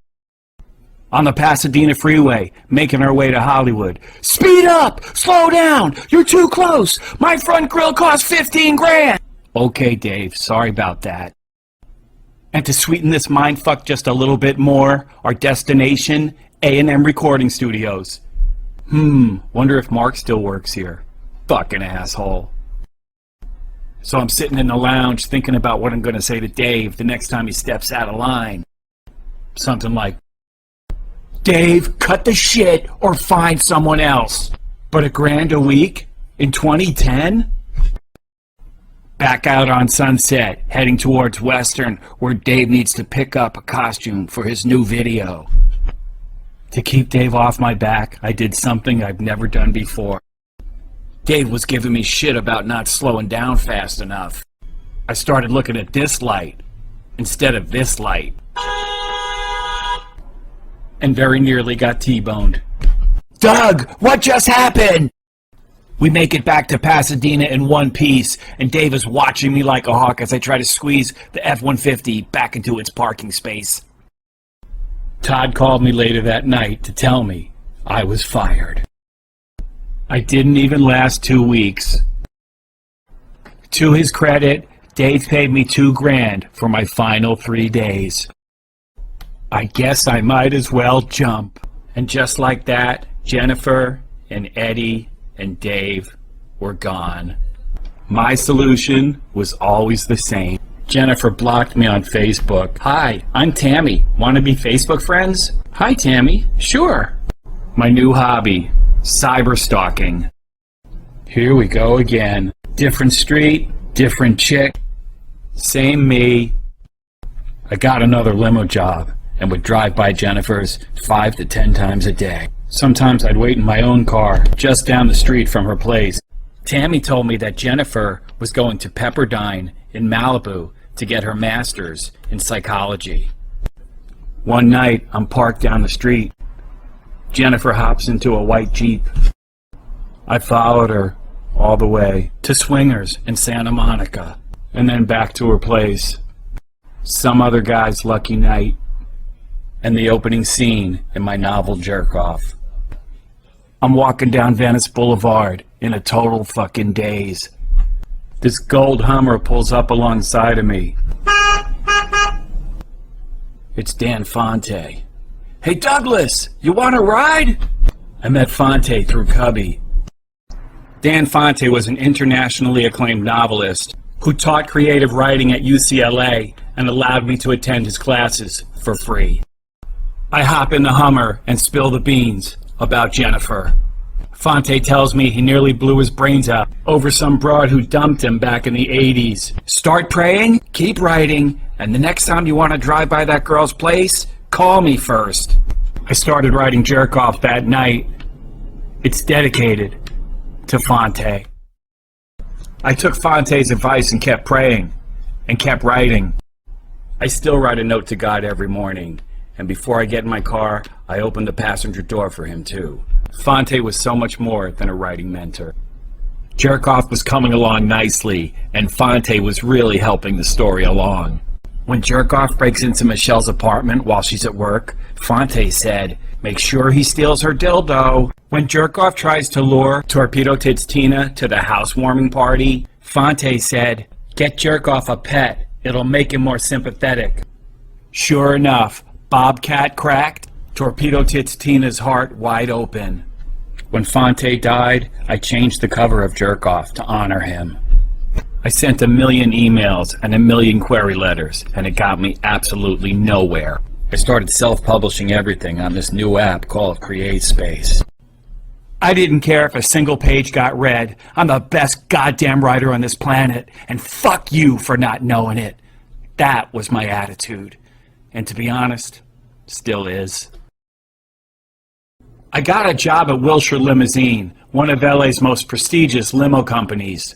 On the Pasadena freeway, making our way to Hollywood. Speed up! Slow down! You're too close! My front grill costs $15,000! Okay, Dave, sorry about that. And to sweeten this mindfuck just a little bit more, our destination, A&M Recording Studios. Wonder if Mark still works here. Fucking asshole. So I'm sitting in the lounge thinking about what I'm going to say to Dave the next time he steps out of line. Something like, Dave, cut the shit or find someone else. But $1,000 a week in 2010? Back out on Sunset, heading towards Western, where Dave needs to pick up a costume for his new video. To keep Dave off my back, I did something I've never done before. Dave was giving me shit about not slowing down fast enough. I started looking at this light instead of this light. And very nearly got T-boned. Doug, what just happened? We make it back to Pasadena in one piece, and Dave is watching me like a hawk as I try to squeeze the F-150 back into its parking space. Todd called me later that night to tell me I was fired. I didn't even last 2 weeks. To his credit, Dave paid me $2,000 for my final 3 days. I guess I might as well jump. And just like that, Jennifer and Eddie and Dave were gone. My solution was always the same. Jennifer blocked me on Facebook. Hi, I'm Tammy. Want to be Facebook friends? Hi, Tammy. Sure. My new hobby, cyber stalking. Here we go again. Different street, different chick, same me. I got another limo job and would drive by Jennifer's 5 to 10 times a day. Sometimes I'd wait in my own car just down the street from her place. Tammy told me that Jennifer was going to Pepperdine in Malibu to get her master's in psychology. One night, I'm parked down the street. Jennifer hops into a white Jeep. I followed her all the way to Swingers in Santa Monica, and then back to her place. Some other guy's lucky night, and the opening scene in my novel Jerk Off. I'm walking down Venice Boulevard in a total fucking daze. This gold Hummer pulls up alongside of me. It's Dan Fonte. Hey Douglas, you want a ride? I met Fonte through Cubby. Dan Fonte was an internationally acclaimed novelist who taught creative writing at UCLA and allowed me to attend his classes for free. I hop in the Hummer and spill the beans about Jennifer. Fonte tells me he nearly blew his brains out over some broad who dumped him back in the 80s. Start praying, keep writing, and the next time you want to drive by that girl's place, call me first. I started writing Jerk Off that night. It's dedicated to Fonte. I took Fonte's advice and kept praying and kept writing. I still write a note to God every morning, and before I get in my car, I open the passenger door for him too. Fonte was so much more than a writing mentor. Jerk Off was coming along nicely, and Fonte was really helping the story along. When Jerk Off breaks into Michelle's apartment while she's at work, Fonte said, "Make sure he steals her dildo." When Jerk Off tries to lure Torpedo Tits Tina to the housewarming party, Fonte said, "Get Jerk Off a pet. It'll make him more sympathetic." Sure enough, Bobcat cracked Torpedo Tits Tina's heart wide open. When Fonte died, I changed the cover of Jerk Off to honor him. I sent a million emails and a million query letters, and it got me absolutely nowhere. I started self-publishing everything on this new app called CreateSpace. I didn't care if a single page got read. I'm the best goddamn writer on this planet, and fuck you for not knowing it. That was my attitude. And to be honest, still is. I got a job at Wilshire Limousine, one of LA's most prestigious limo companies.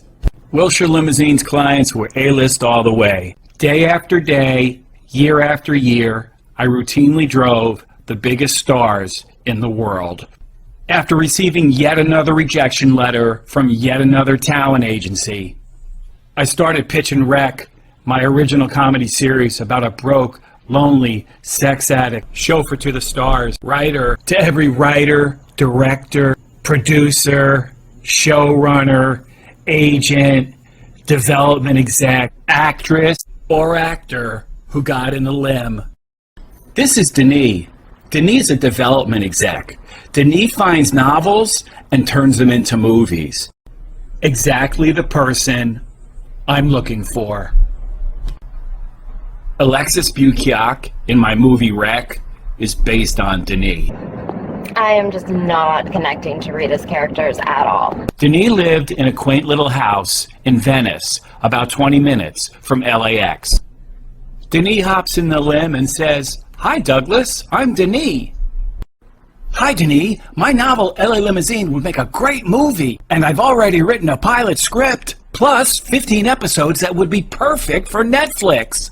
Wilshire Limousine's clients were A-list all the way. Day after day, year after year, I routinely drove the biggest stars in the world. After receiving yet another rejection letter from yet another talent agency, I started pitching Wreck, my original comedy series about a broke, lonely, sex addict, chauffeur to the stars, writer to every writer, director, producer, showrunner, agent, development exec, actress, or actor who got in the limb. This is Denis. Denis is a development exec. Denis finds novels and turns them into movies. Exactly the person I'm looking for. Alexis Bukiak in my movie Wreck is based on Denis. I am just not connecting to Rita's characters at all. Denis lived in a quaint little house in Venice, about 20 minutes from LAX. Denis hops in the limb and says, "Hi Douglas, I'm Denis." "Hi Denis, my novel LA Limousine would make a great movie, and I've already written a pilot script, plus 15 episodes that would be perfect for Netflix."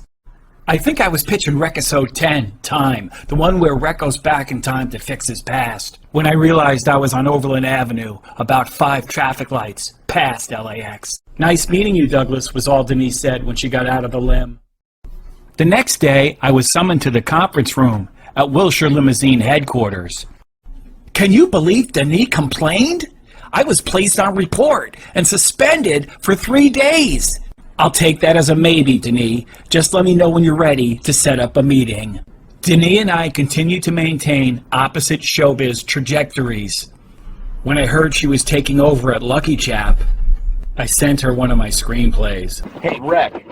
I think I was pitching Recusode 10, Time, the one where Rec goes back in time to fix his past, when I realized I was on Overland Avenue, about 5 traffic lights past LAX. "Nice meeting you, Douglas," was all Denise said when she got out of the limb. The next day, I was summoned to the conference room at Wilshire Limousine headquarters. Can you believe Denis complained? I was placed on report and suspended for 3 days. "I'll take that as a maybe, Denis. Just let me know when you're ready to set up a meeting." Denis and I continued to maintain opposite showbiz trajectories. When I heard she was taking over at Lucky Chap, I sent her one of my screenplays. Hey, Rec.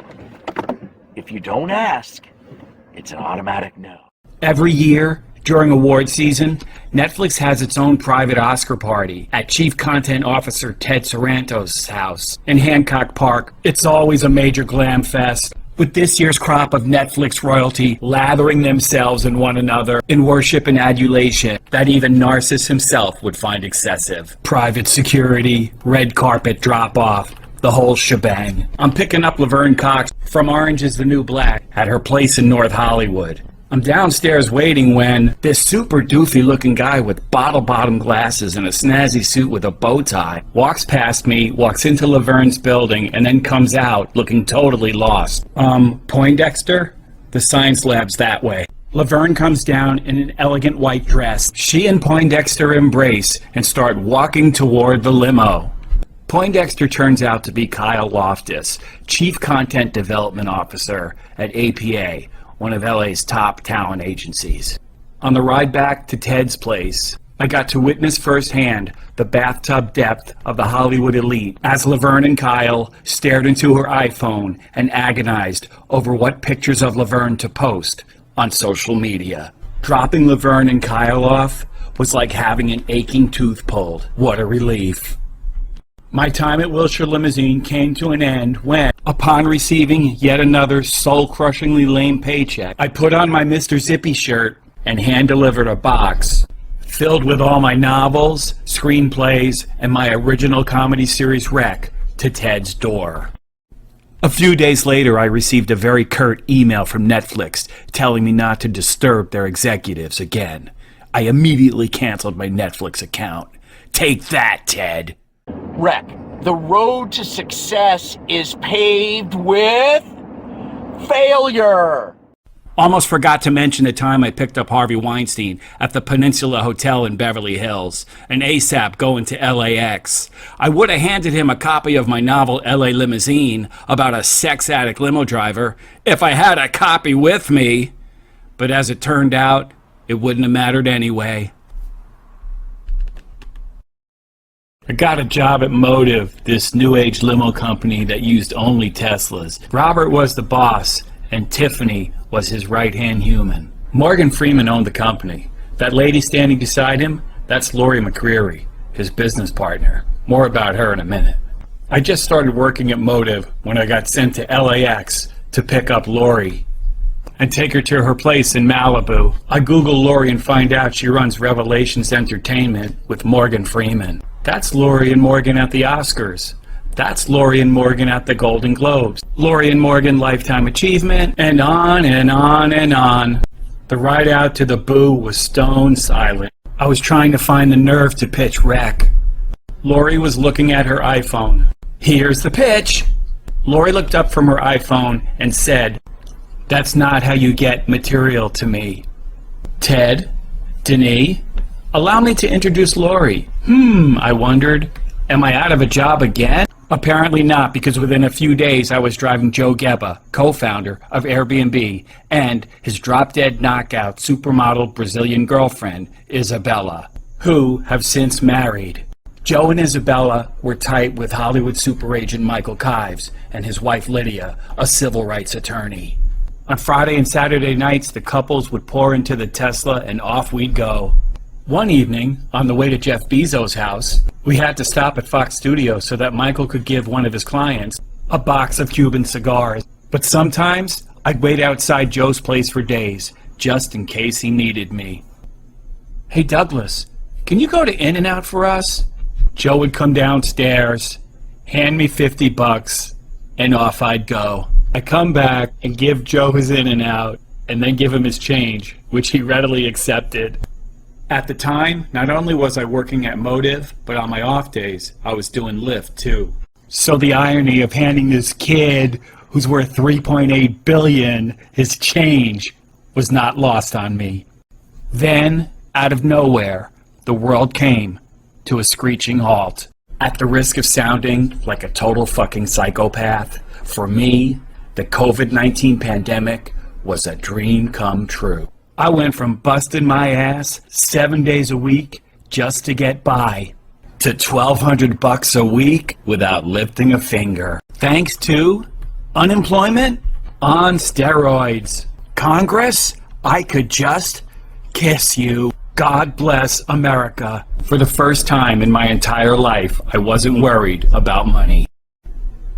If you don't ask, it's an automatic no. Every year, during award season, Netflix has its own private Oscar party at Chief Content Officer Ted Sarantos' house in Hancock Park. It's always a major glam fest, with this year's crop of Netflix royalty lathering themselves in one another in worship and adulation that even Narcissus himself would find excessive. Private security, red carpet drop-off, the whole shebang. I'm picking up Laverne Cox from Orange is the New Black at her place in North Hollywood. I'm downstairs waiting when this super doofy looking guy with bottle bottom glasses and a snazzy suit with a bow tie walks past me, walks into Laverne's building, and then comes out looking totally lost. Poindexter? The science lab's that way. Laverne comes down in an elegant white dress. She and Poindexter embrace and start walking toward the limo. Poindexter turns out to be Kyle Loftus, Chief Content Development Officer at APA, one of LA's top talent agencies. On the ride back to Ted's place, I got to witness firsthand the bathtub depth of the Hollywood elite as Laverne and Kyle stared into her iPhone and agonized over what pictures of Laverne to post on social media. Dropping Laverne and Kyle off was like having an aching tooth pulled. What a relief. My time at Wilshire Limousine came to an end when, upon receiving yet another soul-crushingly lame paycheck, I put on my Mr. Zippy shirt and hand-delivered a box filled with all my novels, screenplays, and my original comedy series Rec to Ted's door. A few days later, I received a very curt email from Netflix telling me not to disturb their executives again. I immediately canceled my Netflix account. Take that, Ted. Rec, the road to success is paved with failure. Almost forgot to mention the time I picked up Harvey Weinstein at the Peninsula Hotel in Beverly Hills, and ASAP going to LAX. I would have handed him a copy of my novel LA Limousine about a sex addict limo driver if I had a copy with me. But as it turned out, it wouldn't have mattered anyway. I got a job at Motive, this new age limo company that used only Teslas. Robert was the boss, and Tiffany was his right-hand human. Morgan Freeman owned the company. That lady standing beside him, that's Lori McCreary, his business partner. More about her in a minute. I just started working at Motive when I got sent to LAX to pick up Lori and take her to her place in Malibu. I Google Lori and find out she runs Revelations Entertainment with Morgan Freeman. That's Lori and Morgan at the Oscars. That's Lori and Morgan at the Golden Globes. Lori and Morgan Lifetime Achievement, and on and on and on. The ride out to the boo was stone silent. I was trying to find the nerve to pitch Rec. Lori was looking at her iPhone. Here's the pitch. Lori looked up from her iPhone and said, "That's not how you get material to me." Ted? Denis? Allow me to introduce Lori. I wondered. Am I out of a job again? Apparently not, because within a few days I was driving Joe Gebba, co-founder of Airbnb, and his drop-dead knockout supermodel Brazilian girlfriend, Isabella, who have since married. Joe and Isabella were tight with Hollywood super agent Michael Kives and his wife Lydia, a civil rights attorney. On Friday and Saturday nights, the couples would pour into the Tesla and off we'd go. One evening, on the way to Jeff Bezos' house, we had to stop at Fox Studios so that Michael could give one of his clients a box of Cuban cigars. But sometimes, I'd wait outside Joe's place for days, just in case he needed me. "Hey Douglas, can you go to In-N-Out for us?" Joe would come downstairs, hand me $50, and off I'd go. I'd come back and give Joe his In-N-Out, and then give him his change, which he readily accepted. At the time, not only was I working at Motive, but on my off days, I was doing Lyft too. So the irony of handing this kid, who's worth $3.8 billion, his change, was not lost on me. Then, out of nowhere, the world came to a screeching halt. At the risk of sounding like a total fucking psychopath, for me, the COVID-19 pandemic was a dream come true. I went from busting my ass 7 days a week just to get by to $1,200 a week without lifting a finger. Thanks to unemployment on steroids. Congress, I could just kiss you. God bless America. For the first time in my entire life, I wasn't worried about money.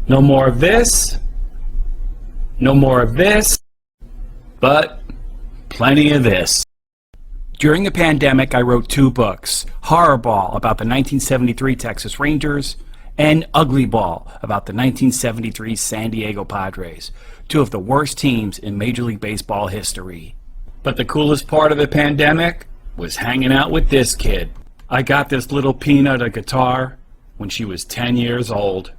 No more of this. No more of this. But plenty of this. During the pandemic, I wrote 2 books, Horror Ball about the 1973 Texas Rangers and Ugly Ball about the 1973 San Diego Padres, 2 of the worst teams in Major League Baseball history. But the coolest part of the pandemic was hanging out with this kid. I got this little peanut a guitar when she was 10 years old.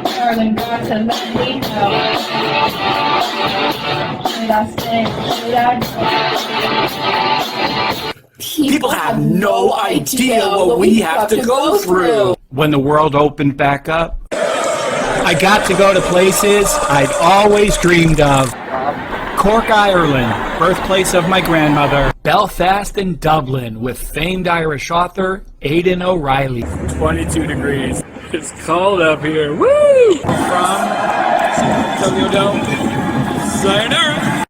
Darling, God, to let me know. Should I stay? Should I go? People have no idea what we have to go through. When the world opened back up, I got to go to places I'd always dreamed of. Cork, Ireland, birthplace of my grandmother, Belfast and Dublin, with famed Irish author Aidan O'Reilly. 22 degrees. It's cold up here. Woo! From Tokyo Dome. Sayonara.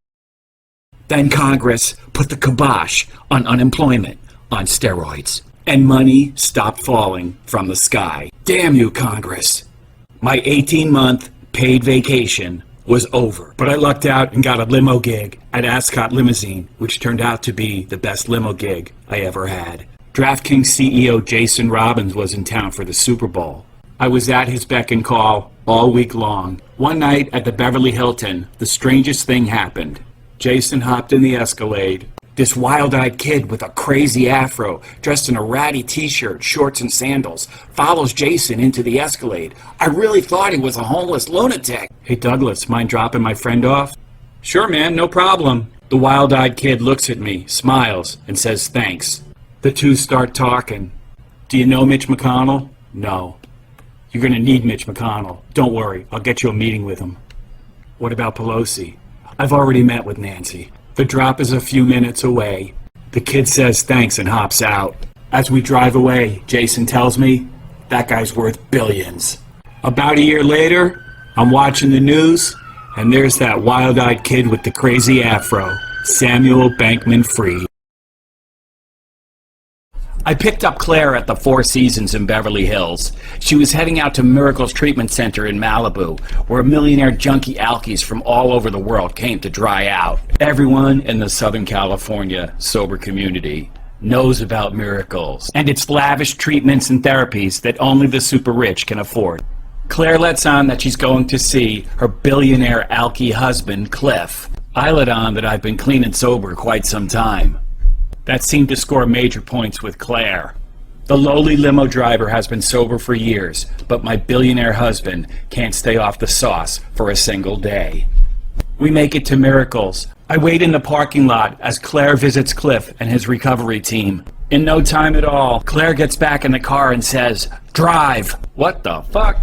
Then Congress put the kibosh on unemployment on steroids, and money stopped falling from the sky. Damn you, Congress. My 18-month paid vacation was over, but I lucked out and got a limo gig at Ascot Limousine, which turned out to be the best limo gig I ever had. DraftKings CEO Jason Robbins was in town for the Super Bowl. I was at his beck and call all week long. One night at the Beverly Hilton, the strangest thing happened. Jason hopped in the Escalade. This wild-eyed kid with a crazy afro, dressed in a ratty t-shirt, shorts, and sandals, follows Jason into the Escalade. I really thought he was a homeless lunatic. Hey, Douglas, mind dropping my friend off? Sure, man, no problem. The wild-eyed kid looks at me, smiles, and says thanks. The two start talking. Do you know Mitch McConnell? No. You're gonna need Mitch McConnell. Don't worry, I'll get you a meeting with him. What about Pelosi? I've already met with Nancy. The drop is a few minutes away. The kid says thanks and hops out. As we drive away, Jason tells me that guy's worth billions. About a year later, I'm watching the news, and there's that wild-eyed kid with the crazy afro, Samuel Bankman-Fried. I picked up Claire at the Four Seasons in Beverly Hills. She was heading out to Miracles Treatment Center in Malibu, where millionaire junkie alkies from all over the world came to dry out. Everyone in the Southern California sober community knows about Miracles and its lavish treatments and therapies that only the super rich can afford. Claire lets on that she's going to see her billionaire alkie husband, Cliff. I let on that I've been clean and sober quite some time. That seemed to score major points with Claire. The lowly limo driver has been sober for years, but my billionaire husband can't stay off the sauce for a single day. We make it to Miracles. I wait in the parking lot as Claire visits Cliff and his recovery team. In no time at all, Claire gets back in the car and says, "Drive." What the fuck?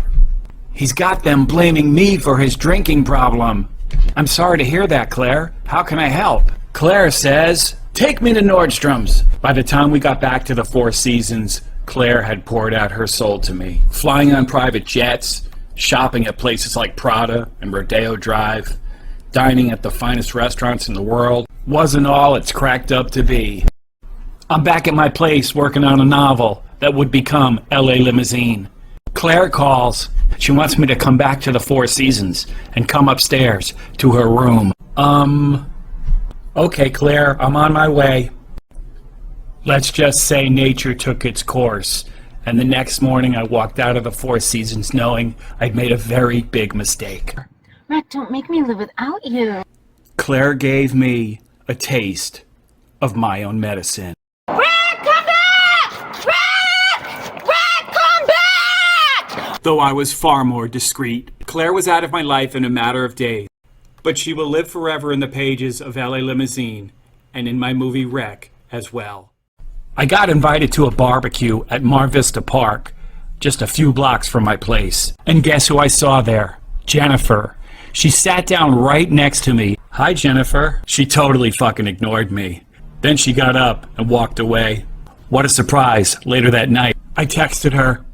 He's got them blaming me for his drinking problem. I'm sorry to hear that, Claire. How can I help? Claire says, "Take me to Nordstrom's." By the time we got back to the Four Seasons, Claire had poured out her soul to me. Flying on private jets, shopping at places like Prada and Rodeo Drive, dining at the finest restaurants in the world wasn't all it's cracked up to be. I'm back at my place working on a novel that would become LA Limousine. Claire calls. She wants me to come back to the Four Seasons and come upstairs to her room. Okay, Claire, I'm on my way. Let's just say nature took its course, and the next morning I walked out of the Four Seasons knowing I'd made a very big mistake. Rick, don't make me live without you. Claire gave me a taste of my own medicine. Rick, come back! Rick! Rick, come back! Though I was far more discreet, Claire was out of my life in a matter of days. But she will live forever in the pages of LA Limousine and in my movie Wreck as well. I got invited to a barbecue at Mar Vista Park, just a few blocks from my place. And guess who I saw there? Jennifer. She sat down right next to me. Hi, Jennifer. She totally fucking ignored me. Then she got up and walked away. What a surprise. Later that night, I texted her.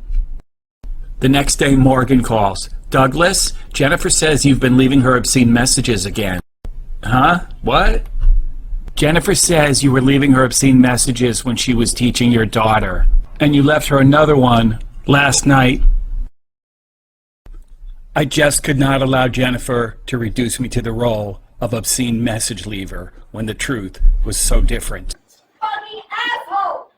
The next day, Morgan calls. "Douglas, Jennifer says you've been leaving her obscene messages again." Huh? What? Jennifer says you were leaving her obscene messages when she was teaching your daughter, and you left her another one last night. I just could not allow Jennifer to reduce me to the role of obscene message leaver when the truth was so different. Fucking asshole!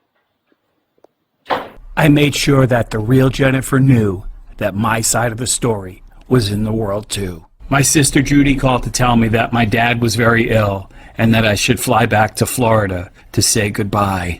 I made sure that the real Jennifer knew that my side of the story was in the world too. My sister Judy called to tell me that my dad was very ill and that I should fly back to Florida to say goodbye.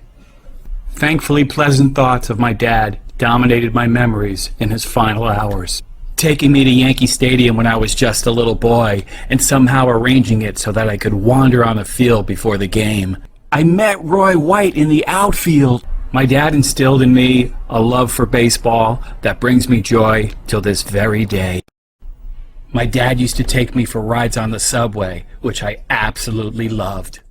Thankfully, pleasant thoughts of my dad dominated my memories in his final hours. Taking me to Yankee Stadium when I was just a little boy and somehow arranging it so that I could wander on the field before the game. I met Roy White in the outfield. My dad instilled in me a love for baseball that brings me joy till this very day. My dad used to take me for rides on the subway, which I absolutely loved.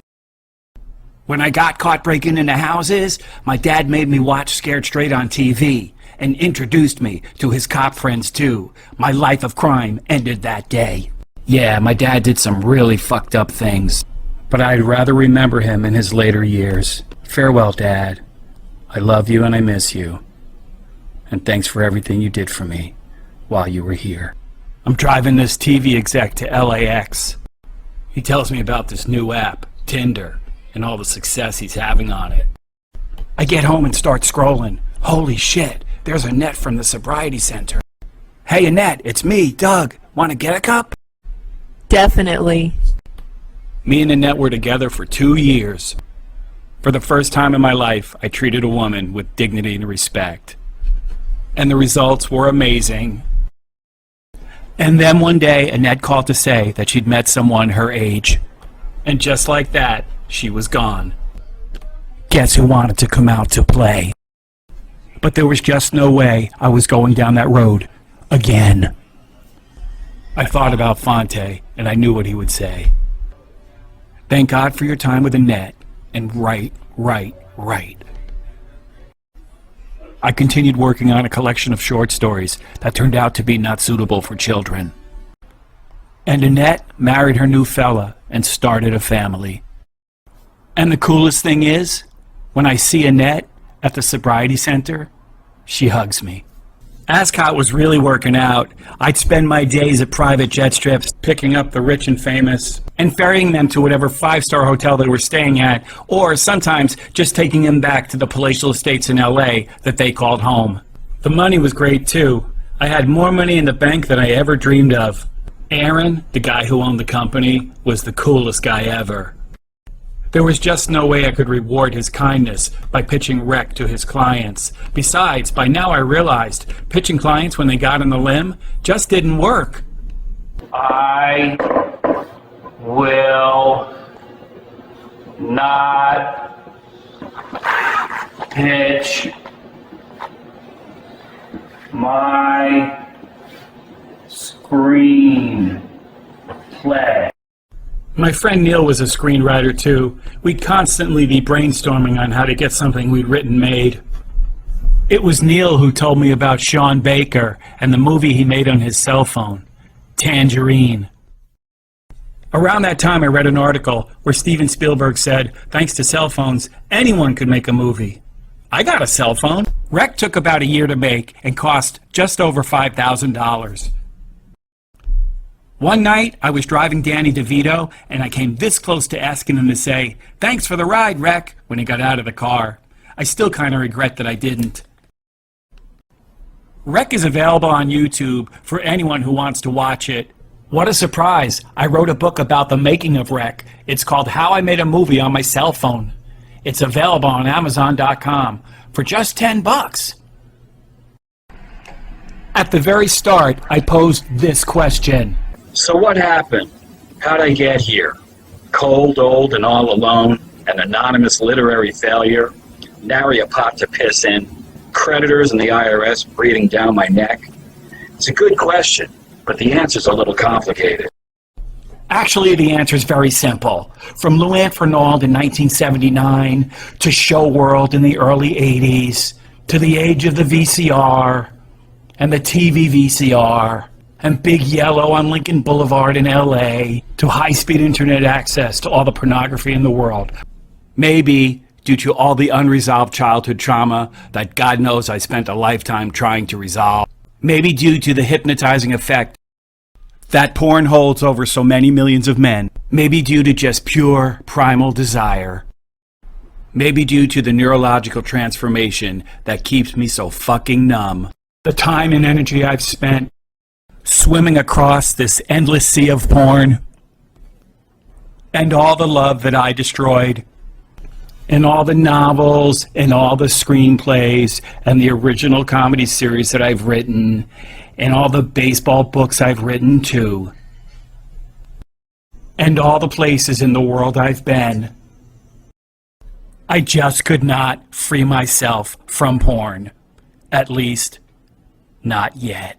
When I got caught breaking into houses, my dad made me watch Scared Straight on TV and introduced me to his cop friends too. My life of crime ended that day. Yeah, my dad did some really fucked up things, but I'd rather remember him in his later years. Farewell, Dad. I love you and I miss you. And thanks for everything you did for me while you were here. I'm driving this TV exec to LAX. He tells me about this new app, Tinder, and all the success he's having on it. I get home and start scrolling. Holy shit, there's Annette from the sobriety center. Hey Annette, it's me, Doug. Want to get a cup? Definitely. Me and Annette were together for 2 years. For the first time in my life, I treated a woman with dignity and respect. And the results were amazing. And then one day, Annette called to say that she'd met someone her age. And just like that, she was gone. Guess who wanted to come out to play? But there was just no way I was going down that road again. I thought about Fonte, and I knew what he would say. Thank God for your time with Annette, and write. I continued working on a collection of short stories that turned out to be not suitable for children. And Annette married her new fella and started a family. And the coolest thing is, when I see Annette at the sobriety center, she hugs me. Ascot was really working out. I'd spend my days at private jet strips, picking up the rich and famous, and ferrying them to whatever five-star hotel they were staying at, or sometimes just taking them back to the palatial estates in LA that they called home. The money was great too. I had more money in the bank than I ever dreamed of. Aaron, the guy who owned the company, was the coolest guy ever. There was just no way I could reward his kindness by pitching rec to his clients. Besides, by now I realized pitching clients when they got on the limb just didn't work. I will not pitch my screenplay. My friend Neil was a screenwriter too. We'd constantly be brainstorming on how to get something we'd written made. It was Neil who told me about Sean Baker and the movie he made on his cell phone, Tangerine. Around that time I read an article where Steven Spielberg said, thanks to cell phones, anyone could make a movie. I got a cell phone. Rec took about a year to make and cost just over $5,000. One night, I was driving Danny DeVito, and I came this close to asking him to say, thanks for the ride, Rec, when he got out of the car. I still kind of regret that I didn't. Rec is available on YouTube for anyone who wants to watch it. What a surprise! I wrote a book about the making of Rec. It's called How I Made a Movie on My Cell Phone. It's available on Amazon.com for just $10. At the very start, I posed this question. So what happened? How'd I get here? Cold, old, and all alone, an anonymous literary failure, nary a pot to piss in, creditors and the IRS breathing down my neck? It's a good question, but the answer's a little complicated. Actually, the answer is very simple. From Louann Fernald in 1979, to Show World in the early 80s, to the age of the VCR, and the TV VCR, and Big Yellow on Lincoln Boulevard in LA, to high-speed internet access to all the pornography in the world. Maybe due to all the unresolved childhood trauma that God knows I spent a lifetime trying to resolve. Maybe due to the hypnotizing effect that porn holds over so many millions of men. Maybe due to just pure primal desire. Maybe due to the neurological transformation that keeps me so fucking numb. The time and energy I've spent swimming across this endless sea of porn, and all the love that I destroyed, and all the novels, and all the screenplays, and the original comedy series that I've written, and all the baseball books I've written too, and all the places in the world I've been. I just could not free myself from porn. At least, not yet.